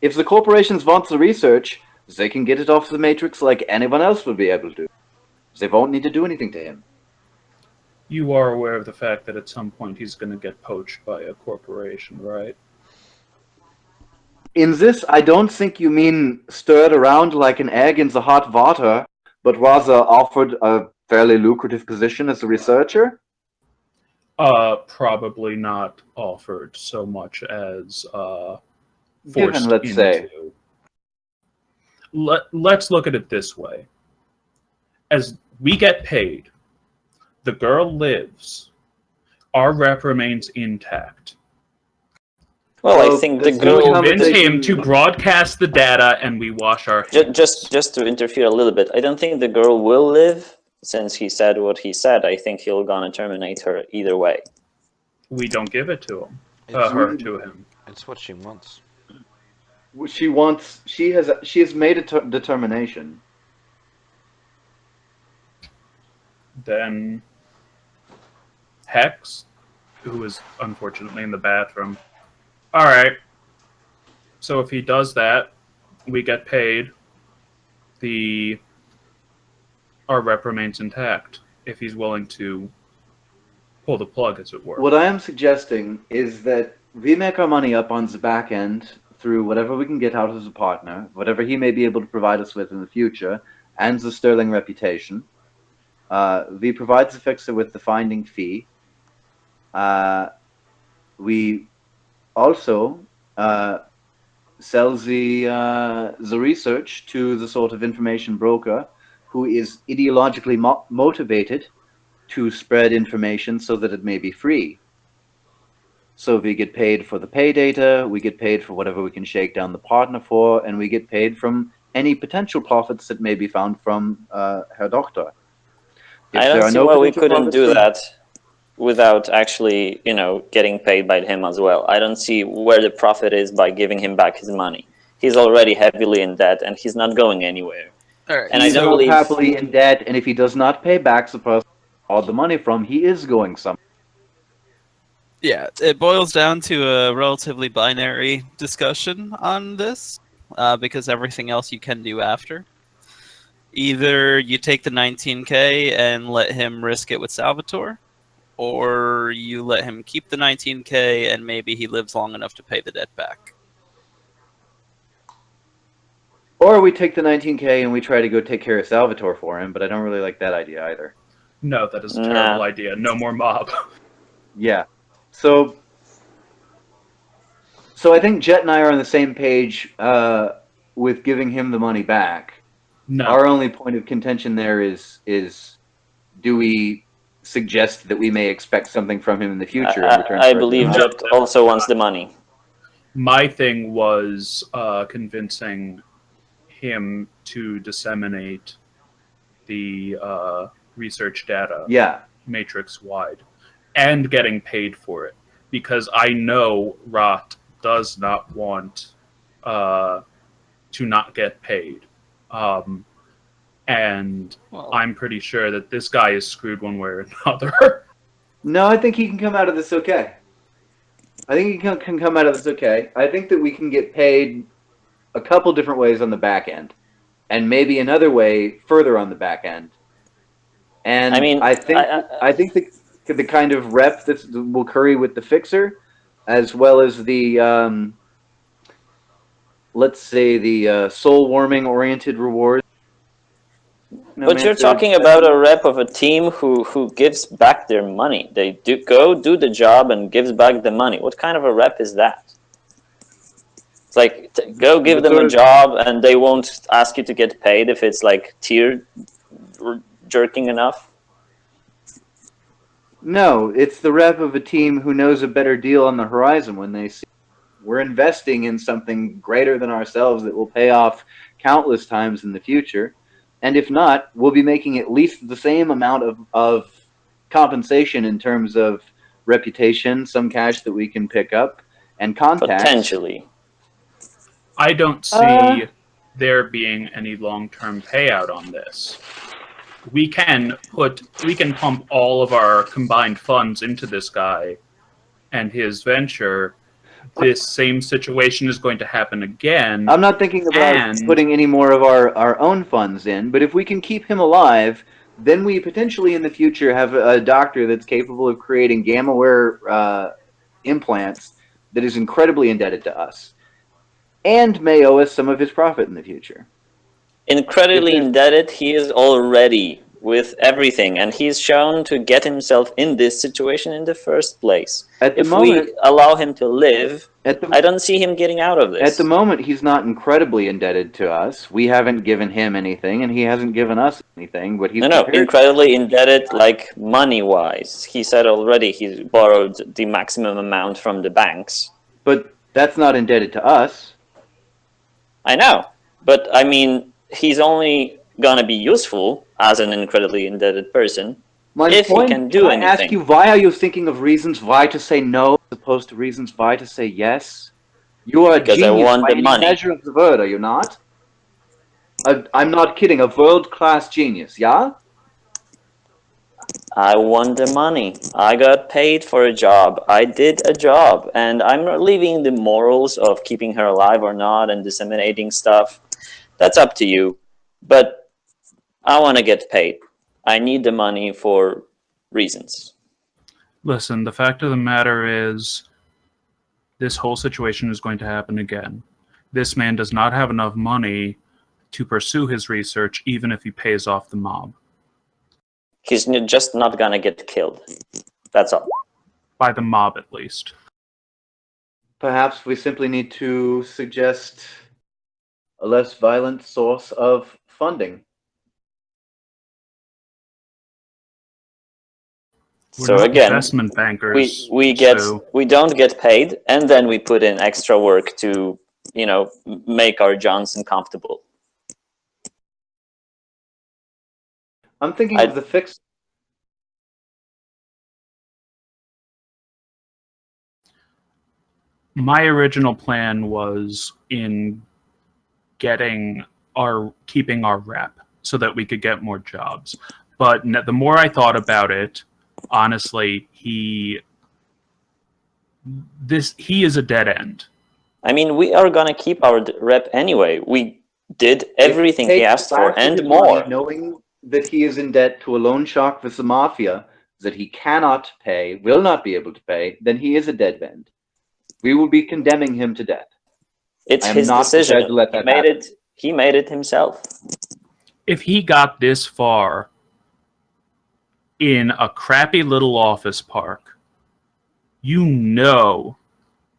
C: If the corporations want the research, they can get it off the Matrix like anyone else will be able to. They won't need to do anything to him.
F: You are aware of the fact that at some point he's going to get poached by a corporation, right?
C: In this, I don't think you mean stirred around like an egg in the hot water, but rather offered a fairly lucrative position as a researcher.
F: Probably not offered so much as
C: Given,
F: forced
C: let's say.
F: into. Let's look at it this way. As we get paid, the girl lives, our rep remains intact.
E: Well, I think the
C: that's
F: We
C: another
E: girl.
F: convince him
C: conversation.
F: to broadcast the data, and we wash our hands.
E: Just to interfere a little bit, I don't think the girl will live since he said what he said. I think he'll gonna terminate her either way.
F: We don't give it to him.
A: It's,
F: Her to him.
A: it's what she wants.
C: She wants. She has made a determination.
F: Then Hex, who is unfortunately in the bathroom. All right. So if he does that, we get paid. Our rep remains intact if he's willing to pull the plug, as it were.
C: What I am suggesting is that we make our money up on the back end through whatever we can get out of the partner, whatever he may be able to provide us with in the future, and the sterling reputation. We provide the fixer with the finding fee. we also sells the research to the sort of information broker who is ideologically motivated to spread information so that it may be free. So we get paid for the pay data, we get paid for whatever we can shake down the partner for, and we get paid from any potential profits that may be found from Herr Doctor.
E: I
C: If there
E: don't
C: are
E: see
C: no
E: why we
C: potential
E: couldn't
C: profits
E: do
C: from
E: that without actually, getting paid by him as well. I don't see where the profit is by giving him back his money. He's already heavily in debt, and he's not going anywhere.
B: All right.
E: And I
C: he's
E: don't
C: not
E: believe.
C: happily in debt, and if he does not pay back the person all the money from, he is going somewhere.
B: Yeah, it boils down to a relatively binary discussion on this, because everything else you can do after. Either you take the 19K and let him risk it with Salvatore, or you let him keep the 19K and maybe he lives long enough to pay the debt back.
C: Or we take the 19K and we try to go take care of Salvatore for him, but I don't really like that idea either.
F: No, that is a
E: Nah.
F: terrible idea. No more mob.
C: Yeah. So I think Jet and I are on the same page with giving him the money back.
F: No.
C: Our only point of contention there is do we suggest that we may expect something from him in the future in return
E: I
C: for
E: believe
C: our
E: Jet also wants the money.
F: My thing was convincing him to disseminate the research data
C: Yeah.
F: matrix-wide and getting paid for it. Because I know Rot does not want to not get paid. And
B: Well,
F: I'm pretty sure that this guy is screwed one way or another.
C: No, I think he can come out of this okay. I think he can come out of this okay. I think that we can get paid a couple different ways on the back end, and maybe another way further on the back end. And
E: I mean,
C: I think the kind of rep that will curry with the fixer, as well as the let's say the soul warming oriented rewards.
E: But you're talking about a rep of a team who gives back their money. They do the job and gives back the money. What kind of a rep is that? It's like, go give them a job and they won't ask you to get paid if it's like tear jerking enough.
C: No, it's the rep of a team who knows a better deal on the horizon when they see we're investing in something greater than ourselves that will pay off countless times in the future. And if not, we'll be making at least the same amount of compensation in terms of reputation, some cash that we can pick up, and contacts.
E: Potentially.
F: I don't see there being any long-term payout on this. We can pump all of our combined funds into this guy and his venture. This same situation is going to happen again.
C: I'm not thinking about putting any more of our own funds in, but if we can keep him alive, then we potentially in the future have a doctor that's capable of creating gamma-wear implants that is incredibly indebted to us and may owe us some of his profit in the future.
E: Incredibly indebted, he is already with everything, and he's shown to get himself in this situation in the first place. If we allow him to live, I don't see him getting out of this.
C: At the moment, he's not incredibly indebted to us. We haven't given him anything, and he hasn't given us anything. But he's
E: incredibly indebted, like money-wise. He said already he's borrowed the maximum amount from the banks.
C: But that's not indebted to us.
E: I know, but I mean, he's only gonna be useful as an incredibly indebted person if he can do anything.
C: I ask you, why are you thinking of reasons why to say no as opposed to reasons why to say yes? You are
E: because
C: a genius
E: I want
C: by
E: the
C: any
E: money.
C: measure of the word, are you not? I'm not kidding. A world-class genius, yeah?
E: I want the money. I got paid for a job. I did a job, and I'm not leaving the morals of keeping her alive or not and disseminating stuff. That's up to you. But I want to get paid. I need the money for reasons.
F: Listen, the fact of the matter is, this whole situation is going to happen again. This man does not have enough money to pursue his research, even if he pays off the mob.
E: He's just not gonna get killed. That's all.
F: By the mob, at least.
C: perhaps we simply need to suggest a less violent source of funding.
F: We're
E: So
F: not
E: again,
F: investment
E: we
F: bankers,
E: we we don't get paid, and then we put in extra work to make our Johnson comfortable.
C: I'm thinking of
E: I
C: the fix.
F: my original plan was in keeping our rep so that we could get more jobs. But the more I thought about it, honestly, he is a dead end.
E: I mean, we are gonna keep our rep anyway. We did
C: If you
E: everything he
C: take
E: asked for
C: back
E: and
C: his money,
E: more.
C: knowing that he is in debt to a loan shark with the mafia that he cannot pay, will not be able to pay, then he is a dead end. We will be condemning him to death.
E: It's
C: I am
E: his
C: not prepared
E: decision.
C: to let
E: He
C: that
E: made
C: happen.
E: it. He made it himself.
F: If he got this far in a crappy little office park, you know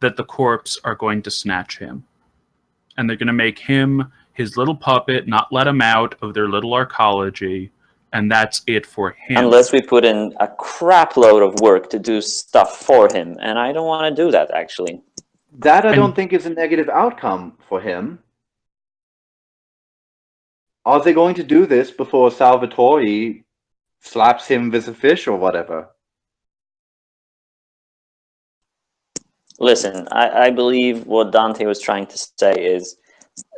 F: that the corps are going to snatch him. And they're going to make him his little puppet, not let him out of their little arcology, and that's it for him.
E: Unless we put in a crap load of work to do stuff for him, and I don't want to do that actually.
C: That I
F: And-
C: don't think is a negative outcome for him. Are they going to do this before Salvatore slaps him with a fish or whatever?
E: Listen, I believe what Dante was trying to say is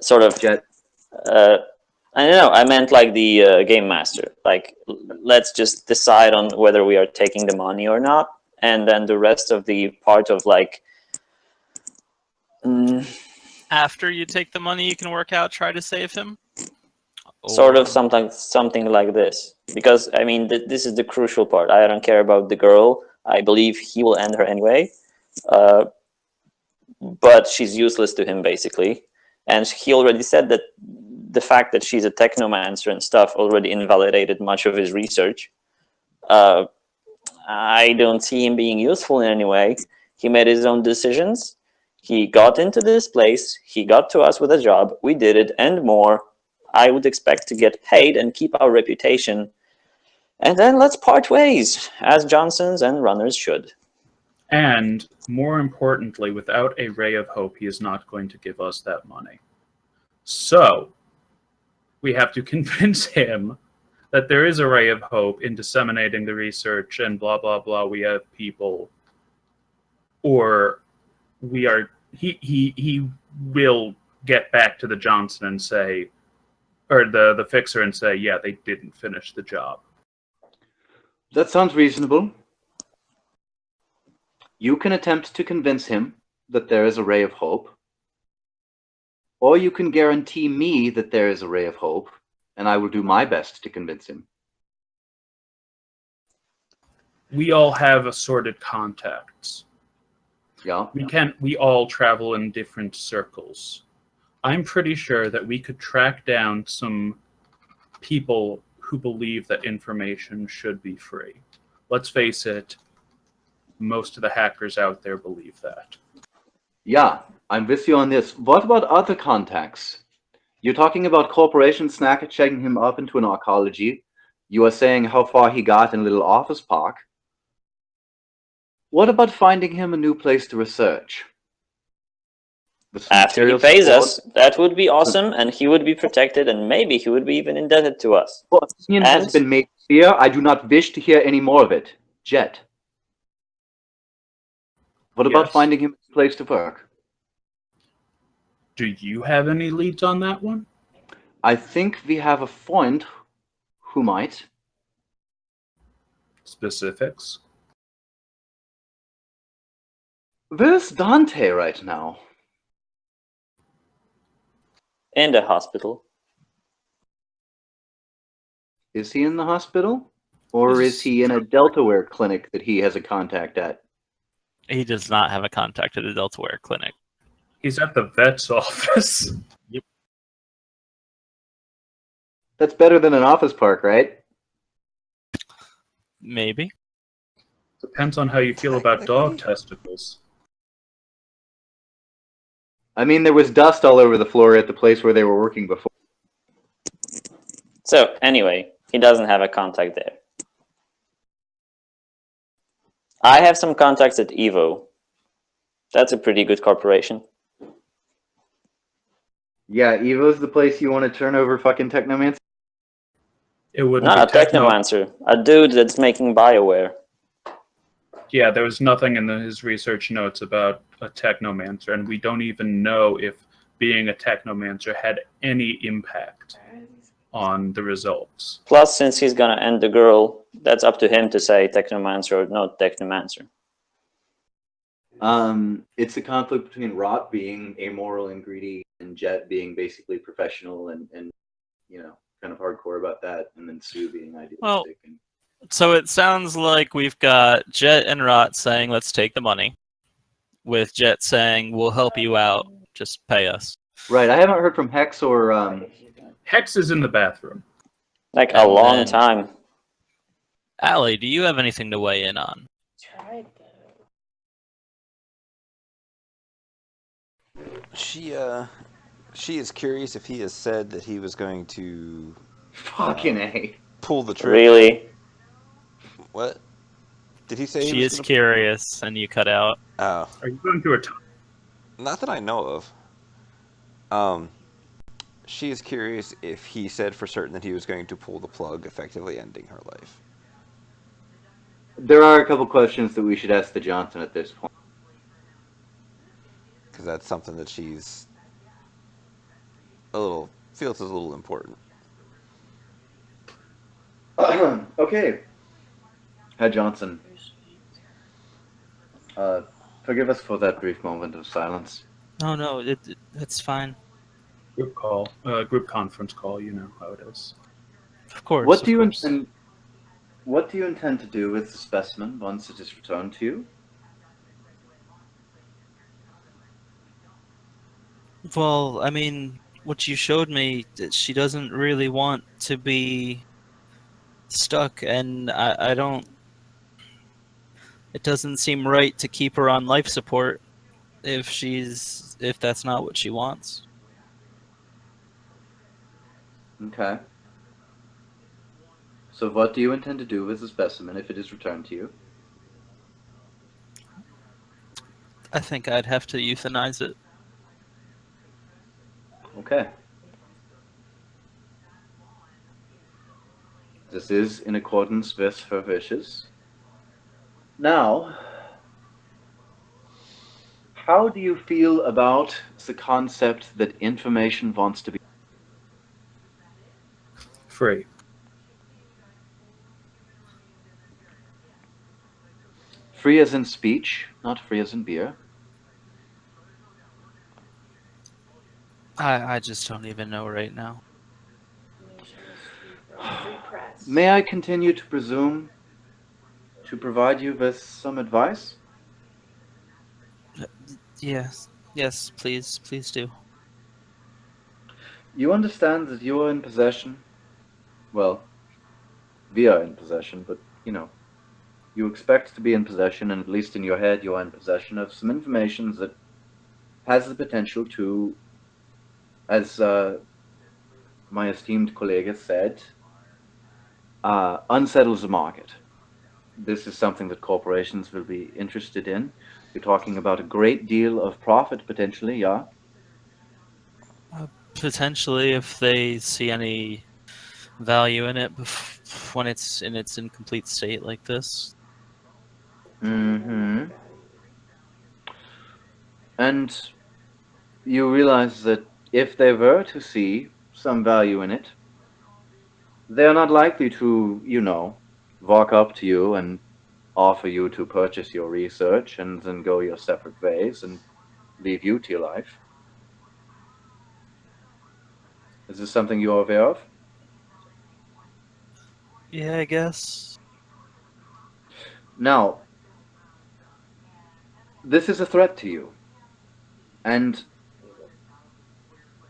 E: sort of.
C: Jet,
E: I don't know. I meant like the game master. Like, let's just decide on whether we are taking the money or not, and then the rest of the part of like.
B: After you take the money, you can work out, try to save him.
E: Sort
B: Or-
E: of something like this, because I mean this is the crucial part. I don't care about the girl. I believe he will end her anyway, but she's useless to him basically, and he already said that the fact that she's a technomancer and stuff already invalidated much of his research. I don't see him being useful in any way. He made his own decisions. He got into this place. He got to us with a job. We did it and more. I would expect to get paid and keep our reputation. And then let's part ways, as Johnsons and runners should.
F: And more importantly, without a ray of hope, he is not going to give us that money. So we have to convince him that there is a ray of hope in disseminating the research and blah, blah, blah. We have people, or he will get back to the Johnson and say, or the fixer and say, yeah, they didn't finish the job.
C: that sounds reasonable. You can attempt to convince him that there is a ray of hope, or you can guarantee me that there is a ray of hope, and I will do my best to convince him.
F: We all have assorted contacts.
C: Yeah.
F: We all travel in different circles. I'm pretty sure that we could track down some people who believe that information should be free. Let's face it, most of the hackers out there believe that.
C: Yeah, I'm with you on this. What about other contacts? You're talking about Corporation Snack checking him up into an arcology. You are saying how far he got in a little office park. What about finding him a new place to research? With some
E: After he
C: material
E: pays
C: support?
E: us, that would be awesome, and he would be protected, and maybe he would be even indebted to us.
C: Well, opinion has
E: And-
C: been made clear. I do not wish to hear any more of it. Jet. What about
F: Yes.
C: finding him a place to work?
F: Do you have any leads on that one?
C: I think we have a friend who might.
F: Specifics?
C: Where's Dante right now?
E: In the hospital.
C: Is he in the hospital? Or is he in a Deltaware clinic that he has a contact at?
B: He does not have a contact at the Deltaware clinic.
F: He's at the vet's office.
C: That's better than an office park, right?
B: Maybe.
F: Depends on how you feel about dog testicles.
C: I mean, there was dust all over the floor at the place where they were working before.
E: So anyway, he doesn't have a contact there. I have some contacts at Evo. That's a pretty good corporation.
C: Yeah, Evo's the place you want to turn over fucking Technomancy.
F: It wouldn't
E: Not a
F: be techno.
E: technomancer, a dude that's making Bioware.
F: Yeah, there was nothing in his research notes about a technomancer, and we don't even know if being a technomancer had any impact on the results.
E: Plus, since he's gonna end the girl, that's up to him to say technomancer or not technomancer.
C: It's a conflict between Rot being amoral and greedy, and Jet being basically professional and you know, kind of hardcore about that, and then Sue being idealistic.
B: Well, so it sounds like we've got Jet and Rot saying, let's take the money, with Jet saying, we'll help you out, just pay us.
C: Right, I haven't heard from Hex or
F: Hex is in the bathroom.
E: Like a
B: And
E: long
B: then-
E: time.
B: Allie, do you have anything to weigh in on?
G: She is curious if he has said that he was going to
C: fucking A.
G: pull the trigger.
E: Really?
G: What? Did he say he
B: She
G: was
B: is
G: gonna...
B: curious, and you cut out.
G: Oh,
F: Are you going through a time?
G: not that I know of. She is curious if he said for certain that he was going to pull the plug, effectively ending her life.
C: There are a couple questions that we should ask the Johnson at this point.
G: Because that's something that she's feels is a little important.
C: Okay. Herr Johnson. Forgive us for that brief moment of silence.
B: No, it's fine.
F: Group conference call. You know how it is.
B: Of course.
C: What do you
B: course.
C: intend to do with the specimen once it is returned to you?
B: Well, I mean, what you showed me, that she doesn't really want to be stuck, and I don't. It doesn't seem right to keep her on life support if that's not what she wants.
C: Okay. So what do you intend to do with the specimen if it is returned to you?
B: I think I'd have to euthanize it.
C: Okay. This is in accordance with her wishes. Now, how do you feel about the concept that information wants to be
F: Free.
C: free as in speech, not free as in beer?
B: I just don't even know right now.
C: May I continue to presume to provide you with some advice?
B: Yes, please do.
C: You understand that you are in possession. Well, we are in possession, but you know, you expect to be in possession, and at least in your head, you are in possession of some information that has the potential to, as my esteemed colleague said, unsettles the market. This is something that corporations will be interested in. You're talking about a great deal of profit potentially, yeah?
B: Potentially, if they see any value in it when it's in its incomplete state like this.
C: Mm-hmm. And you realize that if they were to see some value in it, they're not likely to, you know, walk up to you and offer you to purchase your research and then go your separate ways and leave you to your life. Is this something you're aware of?
B: Yeah, I guess.
C: Now, this is a threat to you. And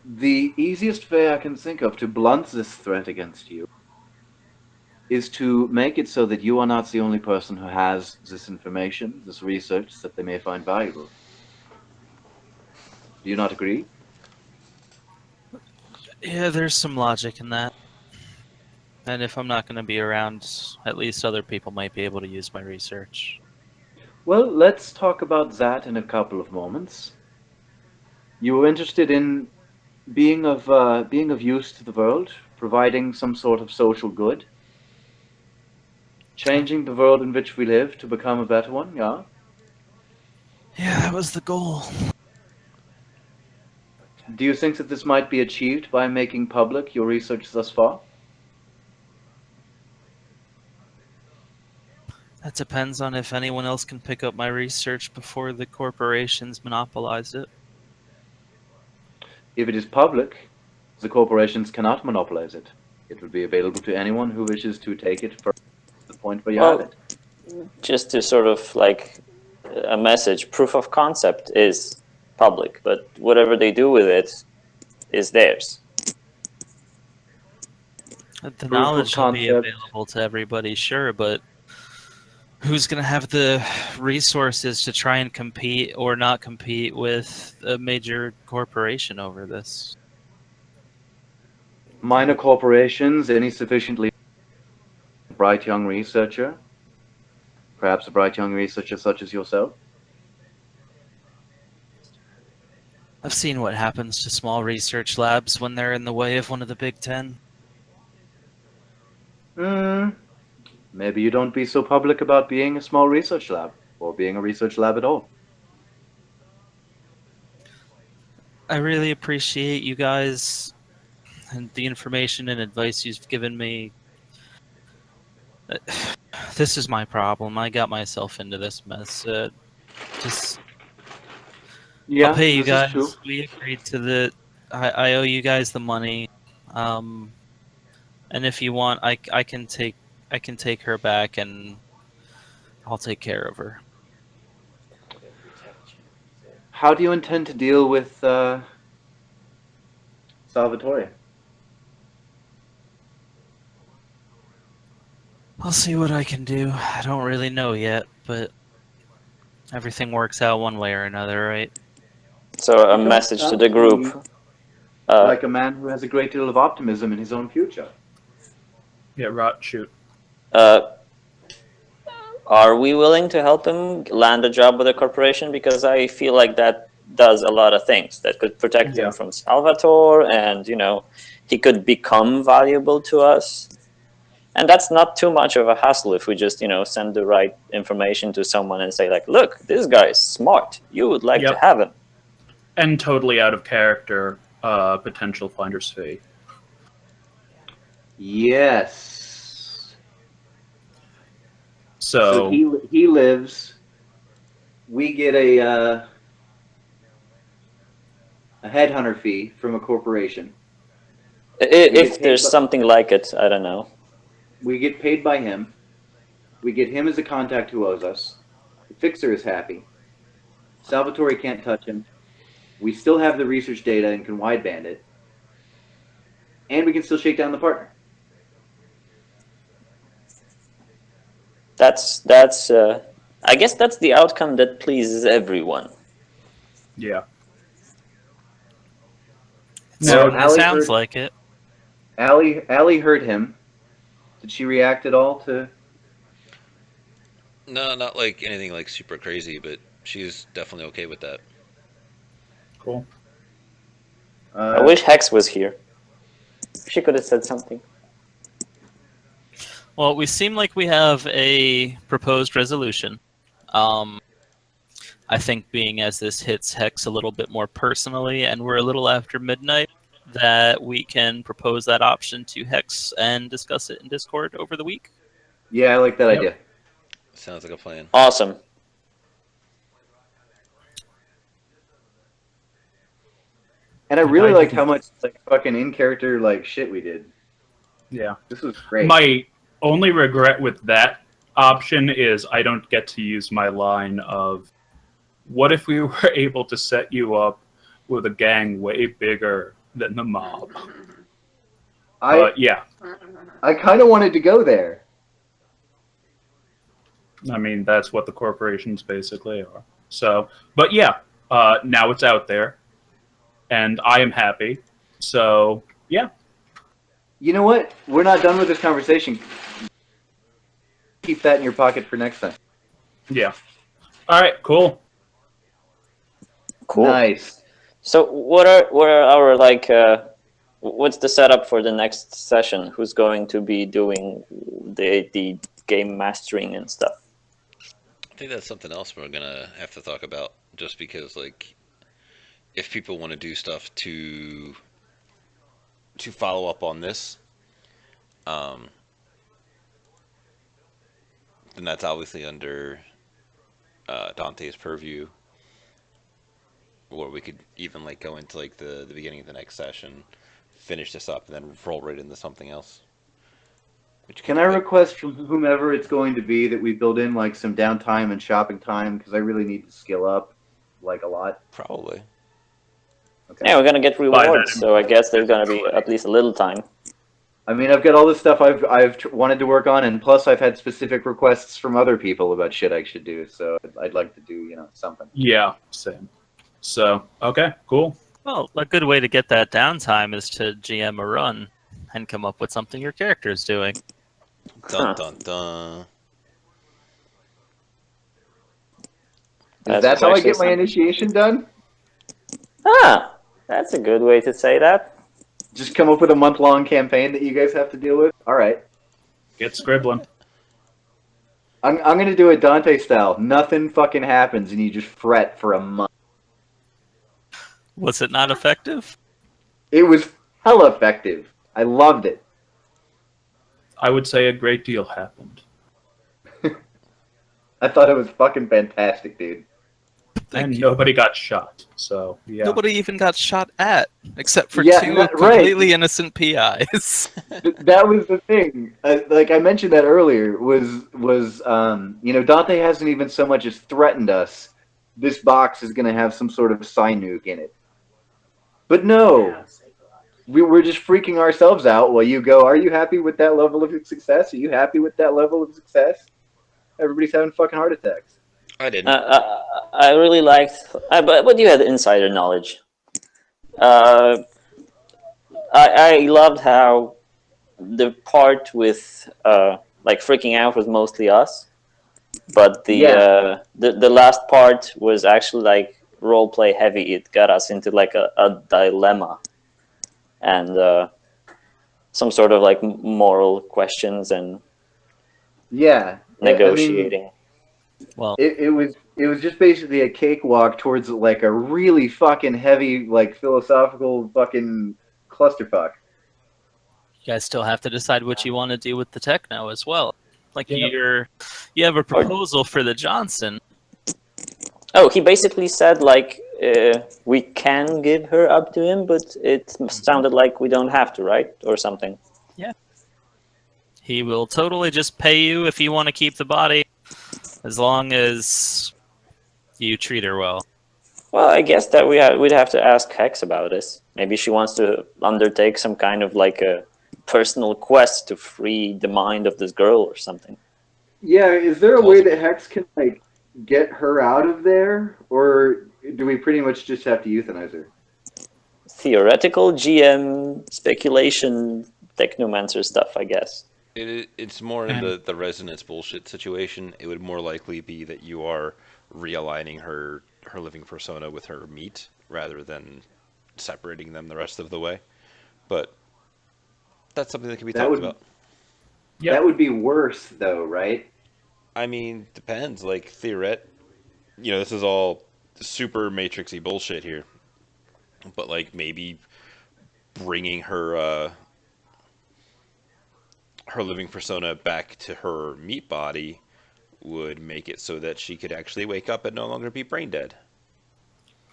C: the easiest way I can think of to blunt this threat against you is to make it so that you are not the only person who has this information, this research that they may find valuable. Do you not agree?
B: Yeah, there's some logic in that. And if I'm not going to be around, at least other people might be able to use my research.
C: Well, let's talk about that in a couple of moments. You were interested in being of use to the world, providing some sort of social good, changing the world in which we live to become a better one. Yeah.
B: Yeah, that was the goal.
C: Do you think that this might be achieved by making public your research thus far?
B: That depends on if anyone else can pick up my research before the corporations monopolize it.
C: If it is public, the corporations cannot monopolize it. It will be available to anyone who wishes to take it from the point where you have
E: Well,
C: it.
E: just to sort of like a message, proof of concept is public, but whatever they do with it is theirs.
B: The
C: Proof of
B: knowledge will be
C: concept.
B: available to everybody, sure, but who's going to have the resources to try and compete or not compete with a major corporation over this?
C: Minor corporations, any sufficiently bright young researcher, perhaps a bright young researcher such as yourself.
B: I've seen what happens to small research labs when they're in the way of one of the Big Ten.
C: Hmm, maybe you don't be so public about being a small research lab, or being a research lab at all.
B: I really appreciate you guys and the information and advice you've given me. This is my problem. I got myself into this mess. Just, I'll
C: Yeah,
B: pay you
C: this is true.
B: guys. We agreed to the. I owe you guys the money. Um, and if you want, I can take her back and I'll take care of her.
C: How do you intend to deal with Salvatore?
B: I'll see what I can do. I don't really know yet, but everything works out one way or another, right?
E: So a
C: You don't
E: message to
C: sound
E: the
C: to me
E: group.
C: like a man who has a great deal of optimism in his own future.
F: Yeah, Rot, shoot.
E: Uh, are we willing to help him land a job with a corporation? Because I feel like that does a lot of things that could protect
F: Yeah.
E: him from Salvatore, and he could become valuable to us. And that's not too much of a hassle if we just send the right information to someone and say like, look, this guy is smart, you would like to
F: Yep.
E: have him.
F: And totally out of character, potential finder's fee.
C: Yes.
F: So
C: he lives. We get a headhunter fee from a corporation.
E: If there's something like it, I don't know.
C: We get paid by him. We get him as a contact who owes us. The fixer is happy. Salvatore can't touch him. We still have the research data and can wideband it. And we can still shake down the partner.
E: That's I guess that's the outcome that pleases everyone.
F: yeah.
C: So
B: It sounds like it.
C: Allie heard him. Did she react at all to?
A: No, not like anything like super crazy, but she's definitely okay with that.
F: Cool.
E: I wish Hex was here. She could have said something.
B: Well, we seem like we have a proposed resolution. I think being as this hits Hex a little bit more personally and we're a little after midnight, that we can propose that option to Hex and discuss it in Discord over the week.
C: Yeah, I like that idea.
A: Sounds like a plan.
E: Awesome.
C: And I really liked how much fucking in character shit we did.
F: Yeah.
C: This was great.
F: My only regret with that option is I don't get to use my line of, what if we were able to set you up with a gang way bigger than the mob? Yeah.
C: I kind of wanted to go there.
F: I mean, that's what the corporations basically are. So, but yeah, now it's out there. and I am happy. So yeah,
C: You know what? We're not done with this conversation. Keep that in your pocket for next time.
F: yeah. All right, cool.
E: Cool.
C: Nice.
E: So what are our like? What's the setup for the next session? Who's going to be doing the game mastering and stuff?
A: I think that's something else we're gonna have to talk about. Just because, like, if people want to do stuff to follow up on this, um, then that's obviously under Dante's purview. Or we could even like go into like the beginning of the next session, finish this up, and then roll right into something else. Which could
C: Can
A: be
C: I
A: good.
C: request from whomever it's going to be that we build in like some downtime and shopping time because I really need to skill up like a lot.
A: Probably.
C: Okay.
E: Yeah, we're gonna get
F: By
E: rewards,
F: that,
E: so I guess there's gonna be at least a little time.
C: I mean, I've got all this stuff I've wanted to work on, and plus I've had specific requests from other people about shit I should do. So I'd like to do something.
F: Yeah, same. So okay, cool.
B: Well, a good way to get that downtime is to GM a run and come up with something your character is doing.
A: Dun dun dun.
C: Is
E: That's
C: that how I get my
E: actually
C: initiation done?
E: Ah, that's a good way to say that.
C: Just come up with a month-long campaign that you guys have to deal with? All right.
F: Get scribbling.
C: I'm going to do it Dante style. Nothing fucking happens, and you just fret for a month.
B: Was it not effective?
C: It was hella effective. I loved it.
F: I would say a great deal happened.
C: I thought it was fucking fantastic, dude.
F: And nobody got shot. So yeah.
B: Nobody even got shot at, except for
C: Yeah,
B: two
C: right.
B: completely innocent PIs.
C: That was the thing. Like I mentioned that earlier. Was Dante hasn't even so much as threatened us. This box is going to have some sort of sign nuke in it. But no, we were just freaking ourselves out while you go, are you happy with that level of success? Are you happy with that level of success? Everybody's having fucking heart attacks.
A: I didn't.
E: I really liked, but you had insider knowledge. I loved how the part with like freaking out was mostly us, but the last part was actually like role play heavy. It got us into like a dilemma and some sort of like moral questions and negotiating.
C: I mean,
B: Well,
C: it was just basically a cakewalk towards like a really fucking heavy like philosophical fucking clusterfuck.
B: you guys still have to decide what you want to do with the techno as well. Like
F: Yep.
B: you have a proposal for the Johnson.
E: Oh, he basically said like we can give her up to him, but it sounded like we don't have to, right, or something.
B: He will totally just pay you if you want to keep the body, as long as you treat her well.
E: Well, I guess that we'd have to ask Hex about this. Maybe she wants to undertake some kind of like a personal quest to free the mind of this girl or something.
C: Yeah, is there a way that Hex can like get her out of there, or do we pretty much just have to euthanize her?
E: Theoretical GM speculation, technomancer stuff, I guess.
A: It's more in the resonance bullshit situation. It would more likely be that you are realigning her living persona with her meat rather than separating them the rest of the way. But that's something that can be talked about.
F: Yep.
C: That would be worse, though, right?
A: I mean, depends. Like, this is all super matrixy bullshit here. But, like, maybe bringing her living persona back to her meat body would make it so that she could actually wake up and no longer be brain dead.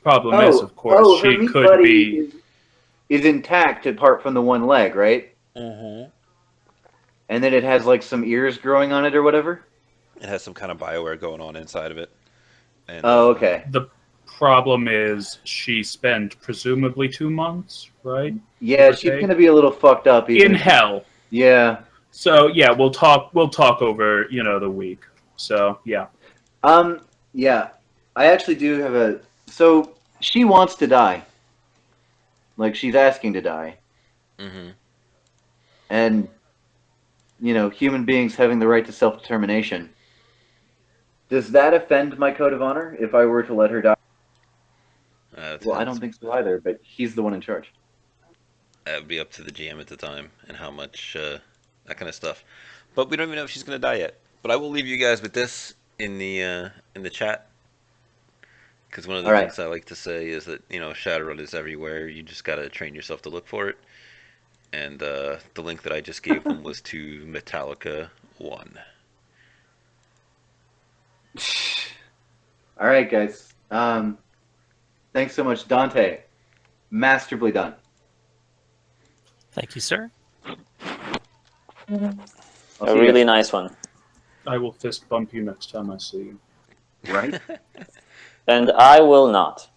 F: Problem is, of course,
C: her
F: she
C: meat
F: could
C: body
F: be.
C: is intact apart from the one leg, right?
A: Mm-hmm.
C: And then it has like some ears growing on it or whatever.
A: It has some kind of BioWare going on inside of it. And,
C: okay.
F: The problem is she spent presumably 2 months, right?
C: Yeah, she's gonna be a little fucked up.
F: In hell.
C: Yeah.
F: So yeah, we'll talk over the week. So yeah.
C: Yeah. I actually do have so she wants to die. Like, she's asking to die.
A: Mm-hmm.
C: And, human beings having the right to self-determination. Does that offend my code of honor if I were to let her die? Well, I don't think so either, but he's the one in charge.
A: That would be up to the GM at the time and how much that kind of stuff. But we don't even know if she's gonna die yet. But I will leave you guys with this in the chat, because one of the
C: All right.
A: things I like to say is that Shadowrun is everywhere. You just gotta train yourself to look for it. And the link that I just gave them was to Metallica 1.
C: All right, guys. Thanks so much, Dante. Masterfully done.
B: Thank you, sir.
C: I'll
E: A
C: see you
E: really
C: guys.
E: nice one.
F: I will fist bump you next time I see you.
C: Right?
E: And I will not.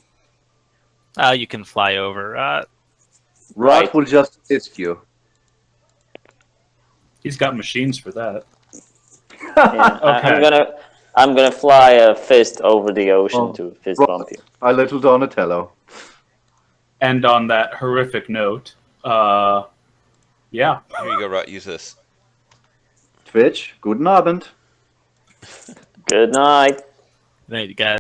B: You can fly over.
C: Rot
E: Right.
C: will just assist you.
F: He's got machines for that.
E: Yeah,
F: Okay.
E: I'm gonna fly a fist over the ocean to fist bump you.
C: Our little Donatello.
F: And on that horrific note, yeah.
A: Here you go, Rot. Use this.
C: Twitch, guten Abend.
E: Good night.
B: Thank you, guys.